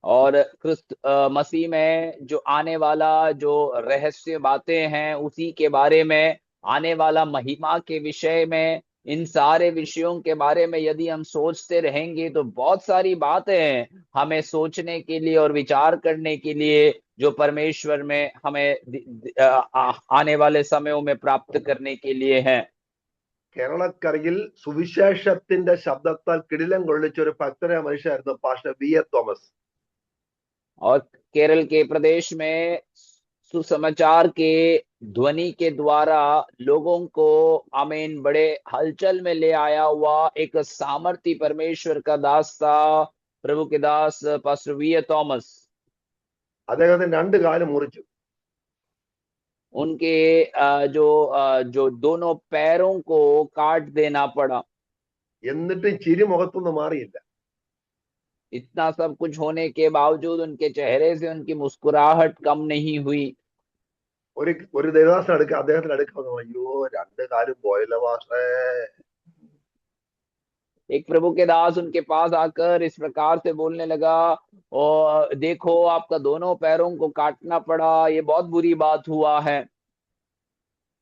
और क्रिस्त मसीह में जो आने वाला जो रहस्य बातें हैं उसी के बारे में, आने वाला महिमा के विषय में, इन सारे विषयों के बारे में यदि हम सोचते रहेंगे तो बहुत सारी बातें हमें सोचने के लिए और विचार करने के लिए जो परमेश्वर में हमें आने वाले समयों में प्राप्त करने के लिए है। കേരളക്കരയിൽ സുവിശേഷത്തിന്റെ ശബ്ദത്താൽ കിടിലം കൊള്ളിച്ച ഒരു ഭക്തനായ മനുഷ്യനായിരുന്നു പാസ്റ്റർ വി.എ. തോമസ്. और केरल के प्रदेश में सुसमाचार के ध्वनि के द्वारा लोगों को आमीन बड़े हलचल में ले आया हुआ एक सामर्थी परमेश्वर का दास था, प्रभु के दास पास्टर वी.ए. थॉमस। അദ്ദേഹത്തിന് രണ്ട് കാലം മുറിച്ചു. उनके जो दोनों पैरों को काट देना पड़ा। എന്നിട്ട് ചിരി മുഖത്തുനിന്ന് മാറിയില്ല. इतना सब कुछ होने के बावजूद उनके चेहरे से उनकी मुस्कुराहट कम नहीं हुई। ഒരു ദേവദാസൻ അദ്ദേഹത്തിന് അടുക്ക വന്നു, അയ്യോ രണ്ട് കാലും പോയല്ലോ മാസ്റ്റേ. एक प्रभु के दास उनके पास आकर इस प्रकार से बोलने लगा, और देखो आपका दोनों पैरों को काटना पड़ा, ये बहुत बुरी बात हुआ है।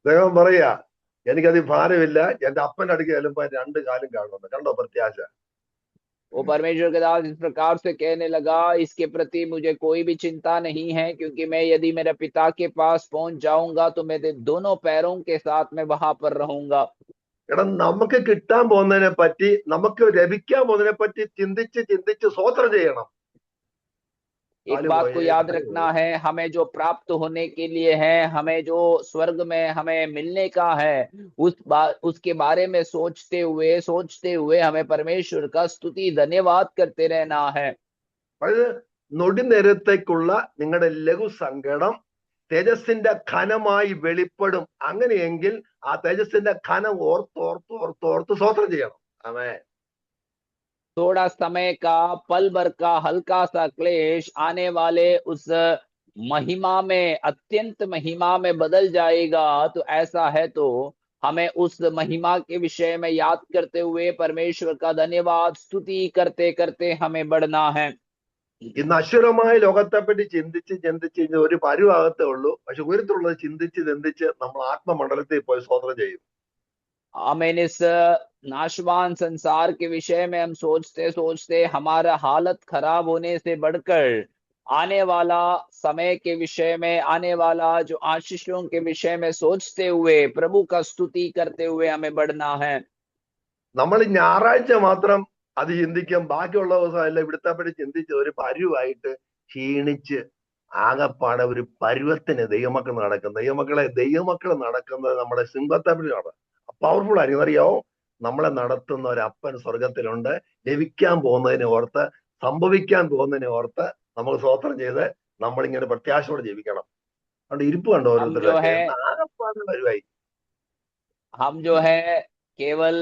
അദ്ദേഹം പറയാ, എനിക്കത് ഭാരമില്ല, എന്റെ അപ്പന്റെ അടുക്ക് ചെല്ലുമ്പോ രണ്ട് കാലും കാണുന്നുണ്ട്. കണ്ടോ പ്രത്യാശ. वो परमेश्वर के दास इस प्रकार से कहने लगा, इसके प्रति मुझे कोई भी चिंता नहीं है, क्योंकि मैं यदि मेरे पिता के पास पहुंच जाऊंगा तो मेरे दोनों पैरों के साथ मैं वहां पर रहूंगा। എടാ, നമുക്ക് കിട്ടാൻ പോകുന്നതിനെ പറ്റി, നമുക്ക് ലഭിക്കാൻ പോകുന്നതിനെ പറ്റി ചിന്തിച്ച് ചിന്തിച്ച് സ്വോത്രം ചെയ്യണം. एक बात को याद रखना है, हमें जो प्राप्त होने के लिए है, हमें जो स्वर्ग में हमें मिलने का है, उसके बारे में सोचते हुए हमें परमेश्वर का स्तुति धन्यवाद करते रहना है। അതായത് നൊടി നേരത്തേക്കുള്ള നിങ്ങളുടെ ലഘു സങ്കടം തേജസ്സിന്റെ ഘനമായി വെളിപ്പെടും. അങ്ങനെയെങ്കിൽ ആ തേജസ്സിന്റെ ഘനം ഓർത്തോർത്ത് സ്വോത്രം ചെയ്യണം. ആമേൻ. थोड़ा समय का, पल भर का हल्का सा क्लेश आने वाले उस महिमा में, अत्यंत महिमा में बदल जाएगा। तो ऐसा है तो हमें उस महिमा के विषय में याद करते हुए परमेश्वर का धन्यवाद स्तुति करते करते हमें बढ़ना है। ഈ നശ്വരമായ ലോകത്തെ പറ്റി ചിന്തിച്ച് ഒരു പരുവാകത്തേ ഉള്ളൂ. പക്ഷെ ഉയരത്തിലുള്ളത് ചിന്തിച്ച് നമ്മൾ ആത്മമണ്ഡലത്തിൽ പോയി സ്വോത്രം ചെയ്യും. हमें इस नाशवान संसार के विषय में हम सोचते सोचते हमारा हालत खराब होने से बढ़कर आने वाला समय के विषय में, आने वाला जो आशीषों के विषय में सोचते हुए प्रभु का स्तुति करते हुए हमें बढ़ना है। നമ്മൾ ഞായറാഴ്ച മാത്രം അത് ചിന്തിക്കും, ബാക്കിയുള്ള ദിവസമല്ല ഇവിടുത്തെ പറ്റി ചിന്തിച്ച് ഒരു പരുവായിട്ട് ക്ഷീണിച്ച് ആകപ്പാടെ ഒരു പരുവത്തിന് ദൈവമക്കൾ നടക്കുന്നത് നമ്മുടെ സിംഹത്തെ പറ്റിയാണ്. പവർഫുൾ ആയിരിക്കും. അറിയാവോ, നമ്മളെ നടത്തുന്ന ഒരു അപ്പൻ സ്വർഗത്തിലുണ്ട്. ലഭിക്കാൻ പോകുന്നതിനെ ഓർത്ത്, സംഭവിക്കാൻ പോകുന്നതിനെ ഓർത്ത് നമ്മൾ സ്വോത്രം ചെയ്ത് നമ്മളിങ്ങനെ പ്രത്യാശയോടെ ജീവിക്കണം. അതുകൊണ്ട് ഇരിപ്പ് കണ്ടോ ഓരോരുത്തരുടെ ആകപ്പാട് പരുവായി. हम जो है केवल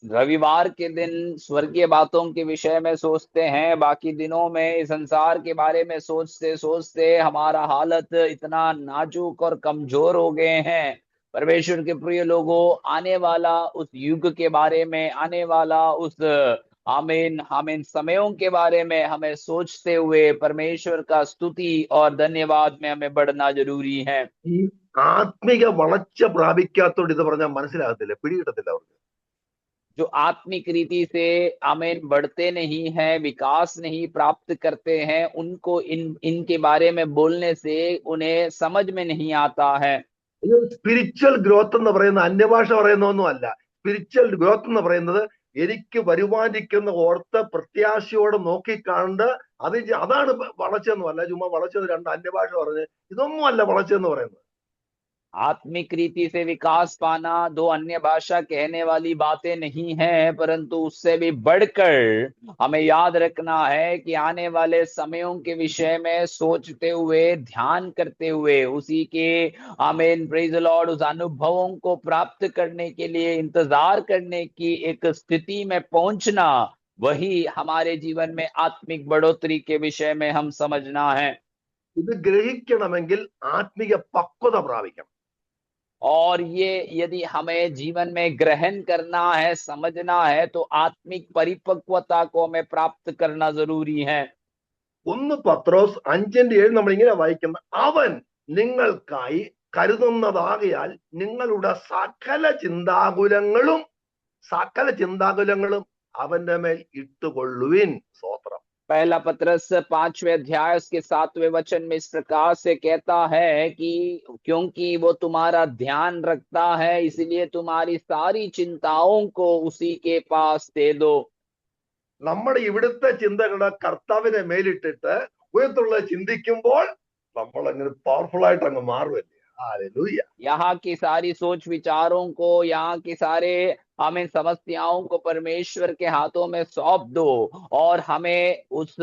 रविवार के दिन स्वर्गीय बातों के विषय में सोचते हैं, बाकी दिनों में इस संसार के बारे में सोचते सोचते हमारा हालत इतना नाजुक और कमजोर हो गए हैं। परमेश्वर के प्रिय लोगों, आने वाला उस युग के बारे में, आने वाला उस आमीन समयों के बारे में हमें सोचते हुए परमेश्वर का स्तुति और धन्यवाद में हमें बढ़ना जरूरी है। ഈ ആത്മീക വളർച്ച പ്രാപിക്കാത്തോട് ഇത് പറഞ്ഞാൽ മനസ്സിലാകത്തില്ല, പിടികിട്ടത്തില്ല അവർക്ക്. जो आत्मिक रीति से आमीन बढ़ते नहीं हैं, विकास नहीं प्राप्त करते हैं, उनको इनके बारे में बोलने से उन्हें समझ में नहीं आता है। സ്പിരിച്വൽ ഗ്രോത്ത് എന്ന് പറയുന്ന അന്യഭാഷ പറയുന്നൊന്നും അല്ല. സ്പിരിച്വൽ ഗ്രോത്ത് എന്ന് പറയുന്നത് എനിക്ക് വരുവാനിരിക്കുന്ന ഓർത്ത് പ്രത്യാശയോടെ നോക്കിക്കാണ്ട് അതാണ് വളർച്ചയൊന്നും അല്ല. ചുമ്മാ വളർച്ചത് രണ്ട് അന്യഭാഷ പറഞ്ഞ് ഇതൊന്നും അല്ല വളർച്ചയെന്ന് പറയുന്നത്. आत्मिक रीति से विकास पाना दो अन्य भाषा कहने वाली बातें नहीं है, परंतु उससे भी बढ़कर हमें याद रखना है कि आने वाले समयों के विषय में सोचते हुए, ध्यान करते हुए, उसी के आमीन प्रेज द लॉर्ड उस अनुभवों को प्राप्त करने के लिए इंतजार करने की एक स्थिति में पहुंचना, वही हमारे जीवन में आत्मिक बढ़ोतरी के विषय में हम समझना है। ഇത് ഗ്രഹിക്കണമെങ്കിൽ ആത്മിക പക്വത പ്രാപിക്കണം. और ये यदि हमें जीवन में ग्रहण करना है, समझना है, तो आत्मिक परिपक्वता को हमें प्राप्त करना जरूरी है। 1 പത്രോസ് 5:7 നമ്മൾ ഇങ്ങനെ വായിക്കുന്ന, അവൻ നിങ്ങൾക്കായി കരുതുന്നതാകയാൽ നിങ്ങളുടെ സകല ചിന്താകുലങ്ങളും അവന്റെ മേൽ ഇട്ടുകൊള്ളുവിൻ. സ്തോത്രം. पहला पत्रस 5वें अध्याय उसके 7वें वचन में इस प्रकार से कहता है कि क्योंकि वो तुम्हारा ध्यान रखता है, इसलिए तुम्हारी सारी चिंताओं को उसी के पास दे दो। നമ്മുടെ ഇവിടുത്തെ ചിന്തകളെ കർത്താവിനെ മേലിട്ടിട്ട് ഉയർത്തുള്ള ചിന്തിക്കുമ്പോൾ നമ്മൾ അങ്ങനെ പവർഫുൾ ആയിട്ട് അങ്ങ് മാറുമല്ലേ. ഹല്ലേലൂയ. यहाँ की सारी सोच विचारों को, यहाँ की सारे हमें समस्याओं को परमेश्वर के हाथों में सौंप दो और हमें उस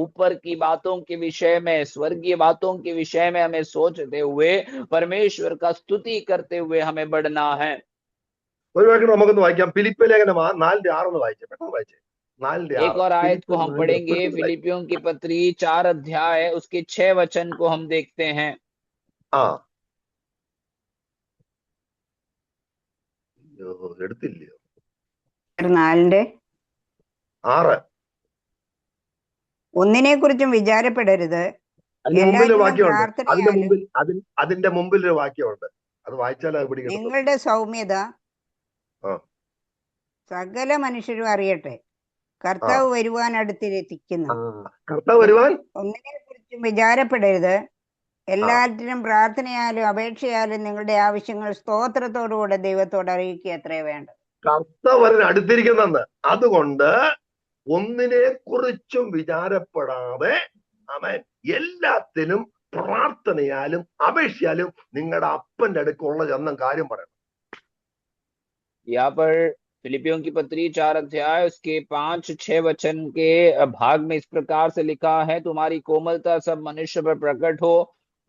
ऊपर की बातों के विषय में, स्वर्गीय बातों के विषय में हमें सोचते हुए परमेश्वर का स्तुति करते हुए हमें बढ़ना है। ഒരു വാക്യം നമുക്കൊന്ന് വായിക്കാം. ഫിലിപ്പിയ ലേഖനം 4:6 വായിച്ചേ, പെട്ടെന്ന് വായിച്ചേ. 4:6. एक और आयत को हम पढ़ेंगे, फिलिपियों की पत्री 4 अध्याय उसके 6 वचन को हम देखते हैं। എടുത്തില്ലയോ? 4:6 ഒന്നിനെ കുറിച്ചും വിചാരപ്പെടരുത്, മുമ്പിൽ വാക്യമുണ്ട്. അതിന്റെ മുമ്പിൽ ഒരു വാക്യമുണ്ട്. അത് വായിച്ചാൽ അത് പിടിക്കും. നിങ്ങളുടെ സൗമ്യത സകല മനുഷ്യരും അറിയട്ടെ, കർത്താവ് വരുവാൻ അടുത്തിരിക്കുന്നു. കർത്താവ് വരുവാൻ ഒന്നിനെ കുറിച്ചും വിചാരപ്പെടരുത്, എല്ലാറ്റിനും പ്രാർത്ഥനയാലും അപേക്ഷയാലും നിങ്ങളുടെ ആവശ്യങ്ങൾ സ്തോത്രത്തോടുകൂടെ ദൈവത്തോട് അറിയിക്കുക അത്രേ വേണ്ടത്. കർത്താവരൻ അടുത്തിരിക്കുന്നെന്ന്. അതുകൊണ്ട് ഒന്നിനെ കുറിച്ചും വിചാരപ്പെടാതെ ആമേൻ എല്ലാത്തിനും പ്രാർത്ഥനയാലും അപേക്ഷയാലും നിങ്ങളുടെ അപ്പന്റെ അടുക്കുള്ള ചെന്ന കാര്യം പറയണം. यहाँ पर फिलिपियों की पत्री 4 अध्याय उसके 5-6 वचन के भाग में इस प्रकार से लिखा है, तुम्हारी कोमलता सब मनुष्य पर प्रकट हो,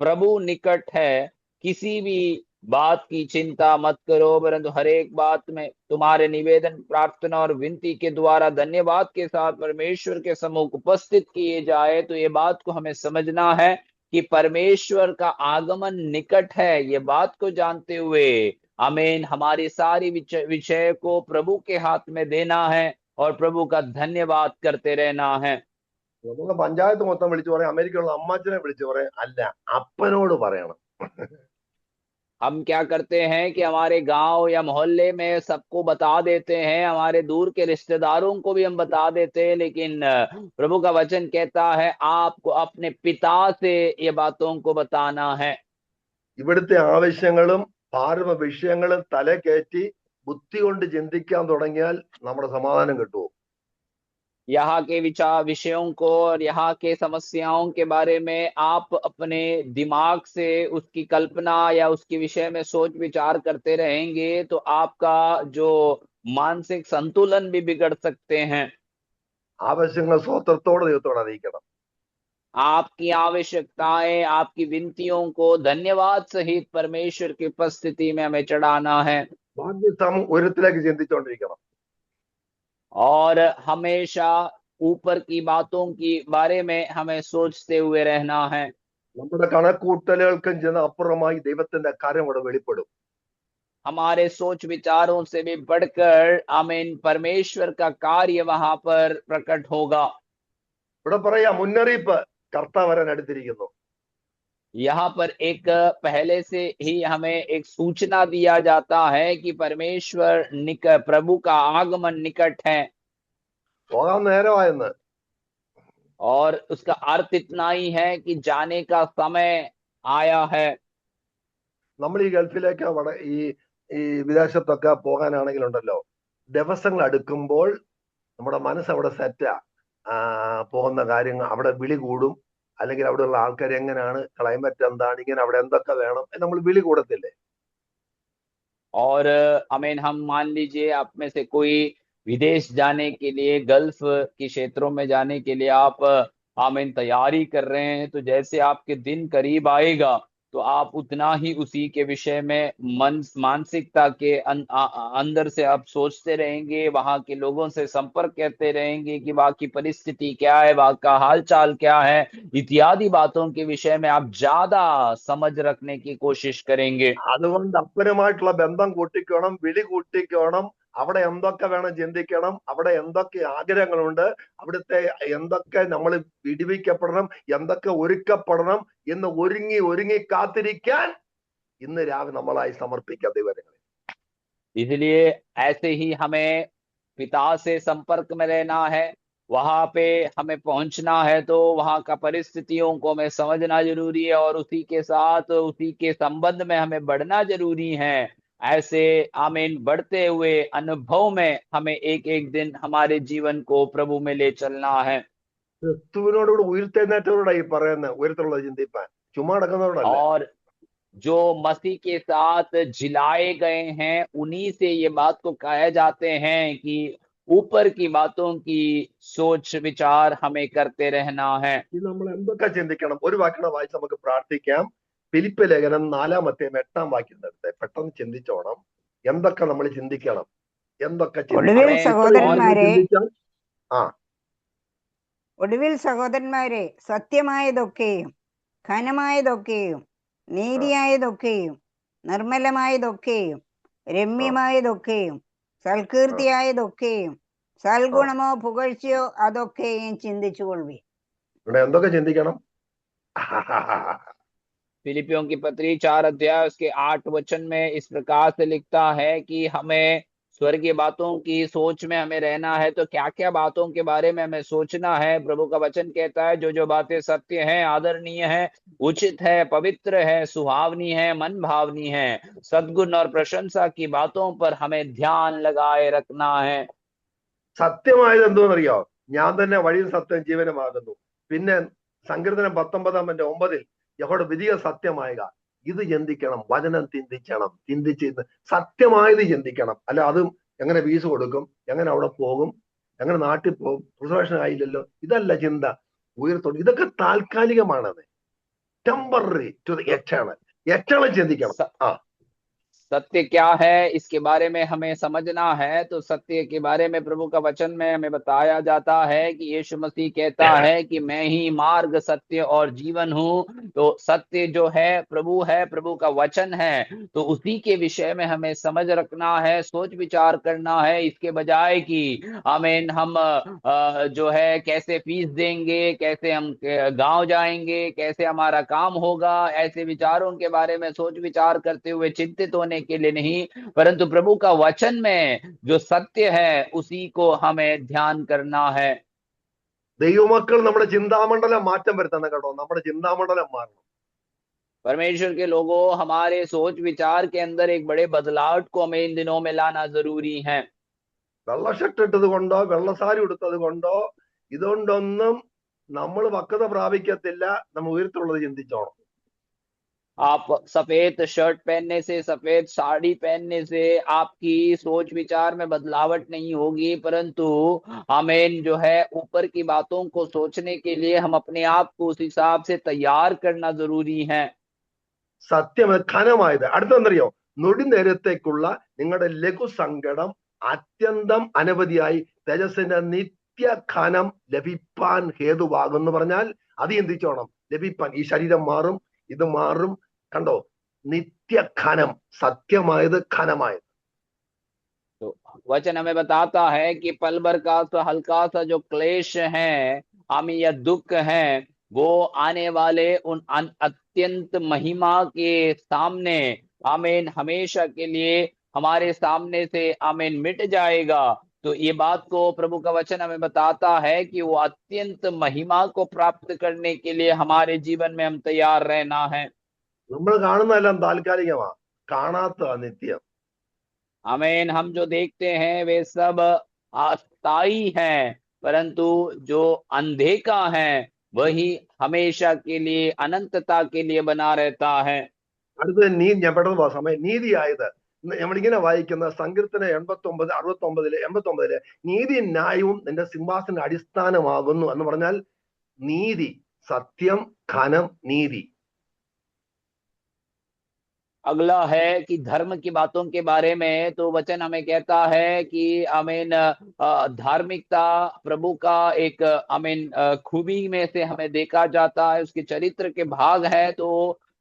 प्रभु निकट है, किसी भी बात की चिंता मत करो, परंतु हर एक बात में तुम्हारे निवेदन प्रार्थना और विनती के द्वारा धन्यवाद के साथ परमेश्वर के सम्मुख उपस्थित किए जाए। तो ये बात को हमें समझना है कि परमेश्वर का आगमन निकट है। ये बात को जानते हुए आमीन हमारी सारी विषय को प्रभु के हाथ में देना है और प्रभु का धन्यवाद करते रहना है। നമ്മളെ പഞ്ചായത്ത് മൊത്തം വിളിച്ചു പറയാം, അമേരിക്കയുള്ള അമ്മാച്ചനെ വിളിച്ചു പറയാം, അല്ല അപ്പനോട് പറയണം. हम क्या करते हैं कि हमारे गांव या मोहल्ले में सबको बता देते हैं, हमारे दूर के रिश्तेदारों को भी हम बता देते हैं, लेकिन प्रभु का वचन कहता है आपको अपने पिता से ये बातों को बताना है। ഇവിടുത്തെ ആവശ്യങ്ങളും ഭാരമ വിഷയങ്ങളും തല കയറ്റി ബുദ്ധി കൊണ്ട് ചിന്തിക്കാൻ തുടങ്ങിയാൽ നമ്മുടെ സമാധാനം കിട്ടുമോ? यहाँ के विषयों को और यहाँ के समस्याओं के बारे में आप अपने दिमाग से उसकी कल्पना या उसके विषय में सोच विचार करते रहेंगे तो आपका जो मानसिक संतुलन भी बिगड़ सकते हैं। ആവശ്യങ്ങൾ സ്വോത്രത്തോടെ ദൈവത്തോട് അറിയിക്കണം. आपकी आवश्यकताएं, आपकी विनतियों को धन्यवाद सहित परमेश्वर की उपस्थिति में हमें चढ़ाना है ബാധ്യത ഉയരത്തിലേക്ക് ചിന്തിച്ചുകൊണ്ടിരിക്കണം. और हमेशा ऊपर की बातों की बारे में हमें सोचते हुए रहना है। നമ്മുടെ കണക്കൂട്ടലുകൾക്കും ചെന്ന് അപ്പുറമായി ദൈവത്തിന്റെ കരം ഇവിടെ വെളിപ്പെടും. हमारे सोच विचारों से भी बढ़कर आमीन परमेश्वर का कार्य वहां पर प्रकट होगा। ഇവിടെ പറയാ മുന്നറിയിപ്പ്, കർത്താവ് വരാൻ അടുത്തിരിക്കുന്നു. यहाँ पर एक पहले से ही हमें एक सूचना दिया जाता है कि परमेश्वर प्रभु का आगमन निकट है പോകാൻ നേരമായെന്ന്. और उसका अर्थ इतना ही है कि जाने का समय आया है। നമ്മൾ ഈ ഗൾഫിലേക്ക് ഈ വിദേശത്തൊക്കെ പോകാനാണെങ്കിലുണ്ടല്ലോ, ദിവസങ്ങൾ അടുക്കുമ്പോൾ നമ്മുടെ മനസ്സ് അവിടെ സെറ്റാ. പോകുന്ന കാര്യങ്ങൾ അവിടെ വിളി കൂടും, അല്ലെങ്കിൽ അവിടെയുള്ള ആൾക്കാർ എങ്ങനെയാണ്, ക്ലൈമറ്റ് എന്താണ്, ഇങ്ങനെ അവിടെ എന്തൊക്കെ വേണം, നമ്മൾ വിളി കൂടത്തില്ലേ? और आमीन हम मान लीजिए आप में से कोई विदेश जाने के लिए, गल्फ के क्षेत्रों में जाने के लिए आप आमीन तैयारी कर रहे हैं, तो जैसे आपके दिन करीब आएगा तो आप उतना ही उसी के विषय में मानसिकता के अंदर से आप सोचते रहेंगे, वहां के लोगों से संपर्क करते रहेंगे कि वहां की परिस्थिति क्या है, वहां का हाल चाल क्या है, इत्यादि बातों के विषय में आप ज्यादा समझ रखने की कोशिश करेंगे। അതുകൊണ്ട് അപ്പനുമായിട്ടുള്ള ബന്ധം കൂട്ടിക്കണം, വിളി കൂട്ടിക്കണം. അവിടെ എന്തൊക്കെ വേണം ചിന്തിക്കണം, അവിടെ എന്തൊക്കെ ആഗ്രഹങ്ങളുണ്ട്, അവിടുത്തെ എന്തൊക്കെ നമ്മൾ വിടിവിക്കപ്പെടണം, എന്തൊക്കെ ഒരുക്കപ്പെടണം എന്ന് ഒരുങ്ങി കാത്തിരിക്കാൻ ഇന്ന് രാവിലെ നമ്മളായി സമർപ്പിക്കാം ദൈവങ്ങളെ. इसलिए ऐसे ही हमें पिता से संपर्क में रहना है, वहां पे हमें पहुंचना है तो वहां का परिस्थितियों को हमें समझना जरूरी है और उसी के साथ उसी के संबंध में हमें बढ़ना जरूरी है। ऐसे आमीन बढ़ते हुए अनुभव में हमें एक एक दिन हमारे जीवन को प्रभु में ले चलना है। ക്രിസ്തുവിനോടുകൂടി ഉയർത്തെഴുന്നേറ്റവരോടാ ഈ പറയുന്നത് ഉയരത്തിലുള്ളത് ചിന്തിപ്പാൻ, ചുമ്മാ നടക്കുന്നവരോടല്ല. और जो मसीह के साथ जिलाए गए हैं उन्हीं से ये बात को कहे जाते हैं कि ऊपर की बातों की सोच विचार हमें करते रहना है। ഇത് നമ്മൾ എന്തൊക്കെ ചിന്തിക്കണം? ഒരു വാക്യം വായിച്ച് നമുക്ക് പ്രാർത്ഥിക്കാം. ഫിലിപ്പ് ലേഖനം 4-8 എടുത്ത് പെട്ടെന്ന് ചിന്തിച്ചോണം. എന്തൊക്കെ നമ്മൾ ചിന്തിക്കണം, എന്തൊക്കെ ഒടുവിൽ സഹോദരന്മാരെ ഒടുവിൽ സഹോദരന്മാരെ സത്യമായതൊക്കെയും ഘനമായതൊക്കെയും നീതിയായതൊക്കെയും നിർമ്മലമായതൊക്കെയും രമ്യമായതൊക്കെയും സൽകീർത്തിയായതൊക്കെയും സൽഗുണമോ പുകഴ്ചയോ അതൊക്കെയും ചിന്തിച്ചുകൊള്ളുവി. ഇവിടെ എന്തൊക്കെ ചിന്തിക്കണം? फिलिपियों की पत्री 4 अध्याय उसके 8 वचन में इस प्रकार से लिखता है कि हमें स्वर्गीय बातों की सोच में हमें रहना है तो क्या क्या बातों के बारे में हमें सोचना है। प्रभु का वचन कहता है जो जो बातें सत्य है, आदरणीय है, उचित है, पवित्र है, सुहावनी है, मन भावनी है, सद्गुण और प्रशंसा की बातों पर हमें ध्यान लगाए रखना है। സത്യമായത് എന്തോന്നറിയോ? ഞാൻ തന്നെ വഴിയും സത്യം ജീവനുമാകുന്നു. പിന്നെ സങ്കീർത്തനം 19:9 യഹോവയുടെ വിധികൾ സത്യമായക. ഇത് ചിന്തിക്കണം, വചനം ചിന്തിക്കണം, ചിന്തിച്ച് സത്യമായത് ചിന്തിക്കണം. അല്ല അതും എങ്ങനെ ഫീസ് കൊടുക്കും, എങ്ങനെ അവിടെ പോകും, എങ്ങനെ നാട്ടിൽ പോകും, റിസർവേഷൻ ആയില്ലല്ലോ, ഇതല്ല ചിന്ത. ഉയർത്തോട് ഇതൊക്കെ താൽക്കാലികമാണത്. Temporary to the eternal. Eternal ചിന്തിക്കണം. ആ सत्य क्या है इसके बारे में हमें समझना है। तो सत्य के बारे में प्रभु का वचन में हमें बताया जाता है कि यीशु मसीह कहता है कि मैं ही मार्ग, सत्य और जीवन हूँ। तो सत्य जो है प्रभु का वचन है, तो उसी के विषय में हमें समझ रखना है, सोच विचार करना है, इसके बजाय कि आमीन हम जो है कैसे फीस देंगे, कैसे हम गांव जाएंगे, कैसे हमारा काम होगा, ऐसे विचारों के बारे में सोच विचार करते हुए चिंतित होने के लिए नहीं, परंतु प्रभु का वचन में जो सत्य है उसी को हमें ध्यान करना है। ദൈവമക്കൾ നമ്മുടെ ചിന്താമണ്ഡലം മാറ്റം വരുത്തണം കേട്ടോ. നമ്മുടെ ചിന്താമണ്ഡലം മാറണം. परमेश्वर के लोगों, हमारे सोच विचार के अंदर एक बड़े बदलाव को हमें इन दिनों में लाना जरूरी है। വെള്ള ഷർട്ട് ഇട്ടത് കൊണ്ടോ വെള്ളസാരി ഉടുത്തത് കൊണ്ടോ ഇതുകൊണ്ടൊന്നും നമ്മൾ പക്വത പ്രാപിക്കത്തില്ല. നമ്മൾ ഉയരത്തുള്ളത് ചിന്തിച്ചോണം. आप सफेद शर्ट पहनने से, सफेद साड़ी पहनने से आपकी सोच विचार में बदलावट नहीं होगी, परंतु हमें जो है ऊपर की बातों को सोचने के लिए हम अपने आप को उस हिसाब से तैयार करना जरूरी है। സത്യം ഘനമായത്. അടുത്തെന്തറിയോ? നൊടി നേരത്തേക്കുള്ള നിങ്ങളുടെ ലഘു സങ്കടം അത്യന്തം അനവധിയായി തേജസ്സിന്റെ നിത്യ ഘനം ലഭിപ്പാൻ ഹേതുവാകുന്നു പറഞ്ഞാൽ അത് ചിന്തിച്ചോണം. ലഭിപ്പാൻ ഈ ശരീരം മാറും, ഇത് മാറും. കണ്ടോ? നിത്യ ഘനം, സത്യമായത് ഘനമായത്. तो वचन हमें बताता है कि पल भर का हल्का सा जो क्लेश है, हमें यह दुख है, वो आने वाले उन अत्यंत महिमा के सामने आमीन हमेशा के लिए हमारे सामने से आमीन मिट जाएगा। तो ये बात को प्रभु का वचन हमें बताता है कि वो अत्यंत महिमा को प्राप्त करने के लिए हमारे जीवन में हम तैयार रहना है। നമ്മൾ കാണുന്നതെല്ലാം താൽക്കാലികമാ, കാണാത്ത നിത്യം. आमीन। हम जो देखते हैं वे सब अस्थाई हैं, परंतु जो अनदेखा है वही हमेशा के लिए, अनंतता के लिए बना रहता है। അടുത്തത് ഞാൻ പെട്ടെന്ന് പോകാം, സമയം. നീതിയായത് നമ്മളിങ്ങനെ വായിക്കുന്ന സങ്കീർത്തനം 89 നീതി ന്യായവും നിന്റെ സിംഹാസന അടിസ്ഥാനമാകുന്നു എന്ന് പറഞ്ഞാൽ നീതി, സത്യം, ഘനം, നീതി. अगला है कि धर्म की बातों के बारे में, तो वचन हमें कहता है कि आमीन धार्मिकता प्रभु का एक आमीन खूबी में से हमें देखा जाता है, उसके चरित्र के भाग है। तो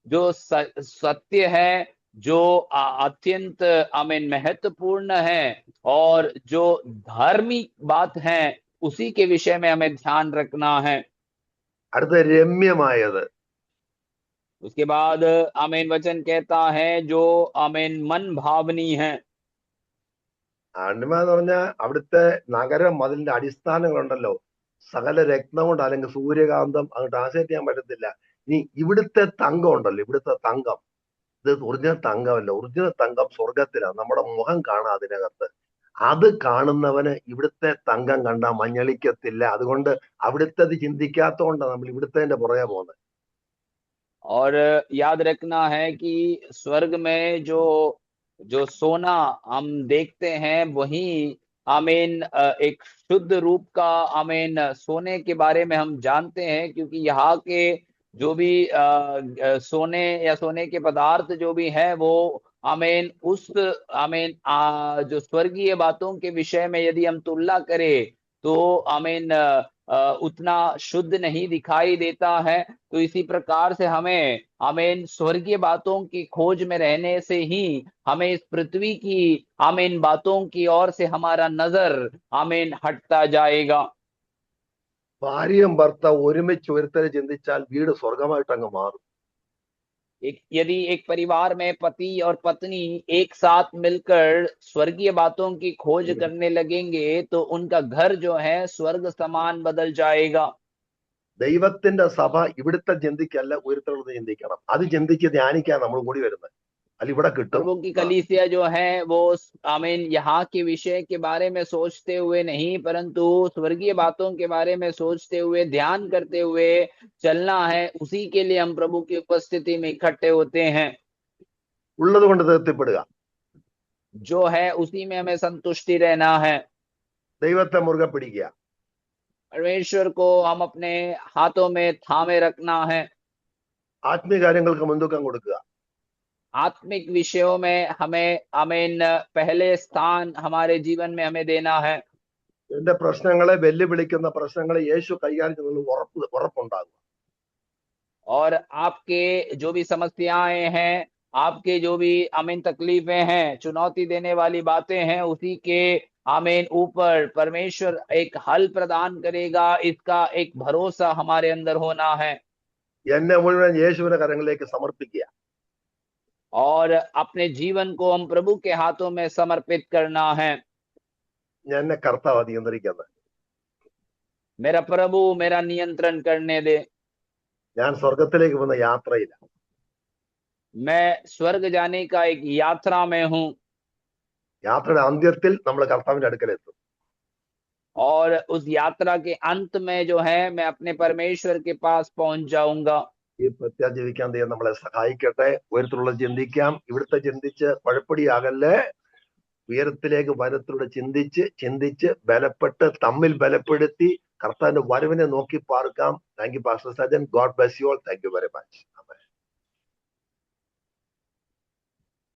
जो सत्य है, जो अत्यंत आमीन महत्वपूर्ण है, और जो धार्मिक बात है, उसी के विषय में हमें ध्यान रखना है। അടുത്ത രമ്യമായത്. उसके बाद आमीन वचन कहता है जो आमीन मन भावनी है। അണിമ എന്ന് പറഞ്ഞാൽ അവിടുത്തെ നഗരം, അതിന്റെ അടിസ്ഥാനങ്ങളുണ്ടല്ലോ, സകല രത്നം കൊണ്ട് അല്ലെങ്കിൽ സൂര്യകാന്തം, അത് ട്രാൻസ്ലേറ്റ് ചെയ്യാൻ പറ്റത്തില്ല. ഇനി ഇവിടുത്തെ തങ്കം ഉണ്ടല്ലോ, ഇവിടുത്തെ തങ്കം, ഇത് ഒറിജിനൽ തങ്കമല്ല. ഒറിജിനൽ തങ്കം സ്വർഗത്തിലാണ്. നമ്മുടെ മുഖം കാണാം അതിനകത്ത്. അത് കാണുന്നവന് ഇവിടുത്തെ തങ്കം കണ്ടാൽ മഞ്ഞളിക്കത്തില്ല. അതുകൊണ്ട് അവിടുത്തെ ചിന്തിക്കാത്തതുകൊണ്ടാണ് നമ്മൾ ഇവിടുത്തെ പുറകെ പോകുന്നത്. और याद रखना है कि स्वर्ग में जो जो सोना हम देखते हैं वही आमीन एक शुद्ध रूप का आमीन सोने के बारे में हम जानते हैं, क्योंकि यहाँ के जो भी सोने या सोने के पदार्थ जो भी है वो आमीन उस आमीन जो स्वर्गीय बातों के विषय में यदि हम तुलना करें तो आमीन उतना शुद्ध नहीं दिखाई देता है। तो इसी प्रकार से हमें स्वर्गीय बातों की खोज में रहने से ही हमें इस पृथ्वी की आमीन बातों की ओर से हमारा नजर आमीन हटता जाएगा। ഭാര്യയും ഭർത്താവ് ഒരുമിച്ച് ഒരുത്തരെ ചിന്തിച്ചാൽ വീട് സ്വർഗമായിട്ട് അങ്ങ് മാറും. यदि एक परिवार में पति और पत्नी एक साथ मिलकर स्वर्गीय बातों की खोज करने लगेंगे तो उनका घर जो है स्वर्ग समान बदल जाएगा। ദൈവത്തിന്റെ സഭ ഇവിടുത്തെ ചിന്തിക്കല്ല, ഉയരത്തിലുള്ളത് ചിന്തിക്കണം. അത് ചിന്തിച്ച് ധ്യാനിക്കാൻ നമ്മൾ കൂടി വരുന്നത്. അല്ല ഇവിടെ കിട്ടും. प्रभु की कलीसिया जो है वो आमीन यहाँ के विषय के बारे में सोचते हुए नहीं, परंतु स्वर्गीय बातों के बारे में सोचते हुए ध्यान करते हुए चलना है। उसी के लिए हम प्रभु की उपस्थिति में इकट्ठे होते हैं। ഉള്ളത് കൊണ്ട് തൃപ്തിപ്പെടുക, जो है उसी में हमें संतुष्टि रहना है। ദൈവത്തെ മുറുകെ പിടിക്കുക, परमेश्वर को हम अपने हाथों में थामे रखना है। ആത്മീയ കാര്യങ്ങൾക്ക് മുൻതൂക്കം കൊടുക്കുക, आत्मिक विषयों में हमें आमीन पहले स्थान हमारे जीवन में हमें देना है। എന്റെ പ്രശ്നങ്ങളെ വെല്ലുവിളിക്കുന്ന പ്രശ്നങ്ങളെ യേശു കൈകാര്യം ചെയ്യുന്നത് ഉറപ്പുണ്ടാകുക. और आपके जो भी समस्याएं हैं, आपके जो भी आमीन तकलीफें हैं, चुनौती देने वाली बातें हैं, उसी के आमीन ऊपर परमेश्वर एक हल प्रदान करेगा, इसका एक भरोसा हमारे अंदर होना है। എന്നെ മുഴുവൻ യേശുവിന്റെ കരങ്ങളിലേക്ക് സമർപ്പിക്കുക. और अपने जीवन को हम प्रभु के हाथों में समर्पित करना है। എന്നെ കർത്താവ് നിയന്ത്രിക്കുന്നത്. मेरा प्रभु मेरा नियंत्रण करने दे। ഞാൻ സ്വർഗത്തിലേക്ക് പോകുന്ന യാത്രയില്ല. मैं स्वर्ग जाने का एक यात्रा में हूँ। യാത്രയുടെ അന്ത്യത്തിൽ നമ്മൾ കർത്താവിന്റെ അടുക്കലെത്തും. और उस यात्रा के अंत में जो है मैं अपने परमेश्वर के पास पहुंच जाऊंगा। ഈ പ്രത്യാശ ജീവിക്കാൻ ദൈവം നമ്മളെ സഹായിക്കട്ടെ. ഉയരത്തിലുള്ള ചിന്തിക്കാം, ഇവിടുത്തെ ചിന്തിച്ച് പഴപ്പടിയാകല്ലേ, ഉയരത്തിലേക്ക് വരത്തിലൂടെ ചിന്തിച്ച് ബലപ്പെട്ട് തമ്മിൽ ബലപ്പെടുത്തി കർത്താവിന്റെ വരവിനെ നോക്കി പാർക്കാം. Thank you pastor Sajan. God bless you all. Thank you very much.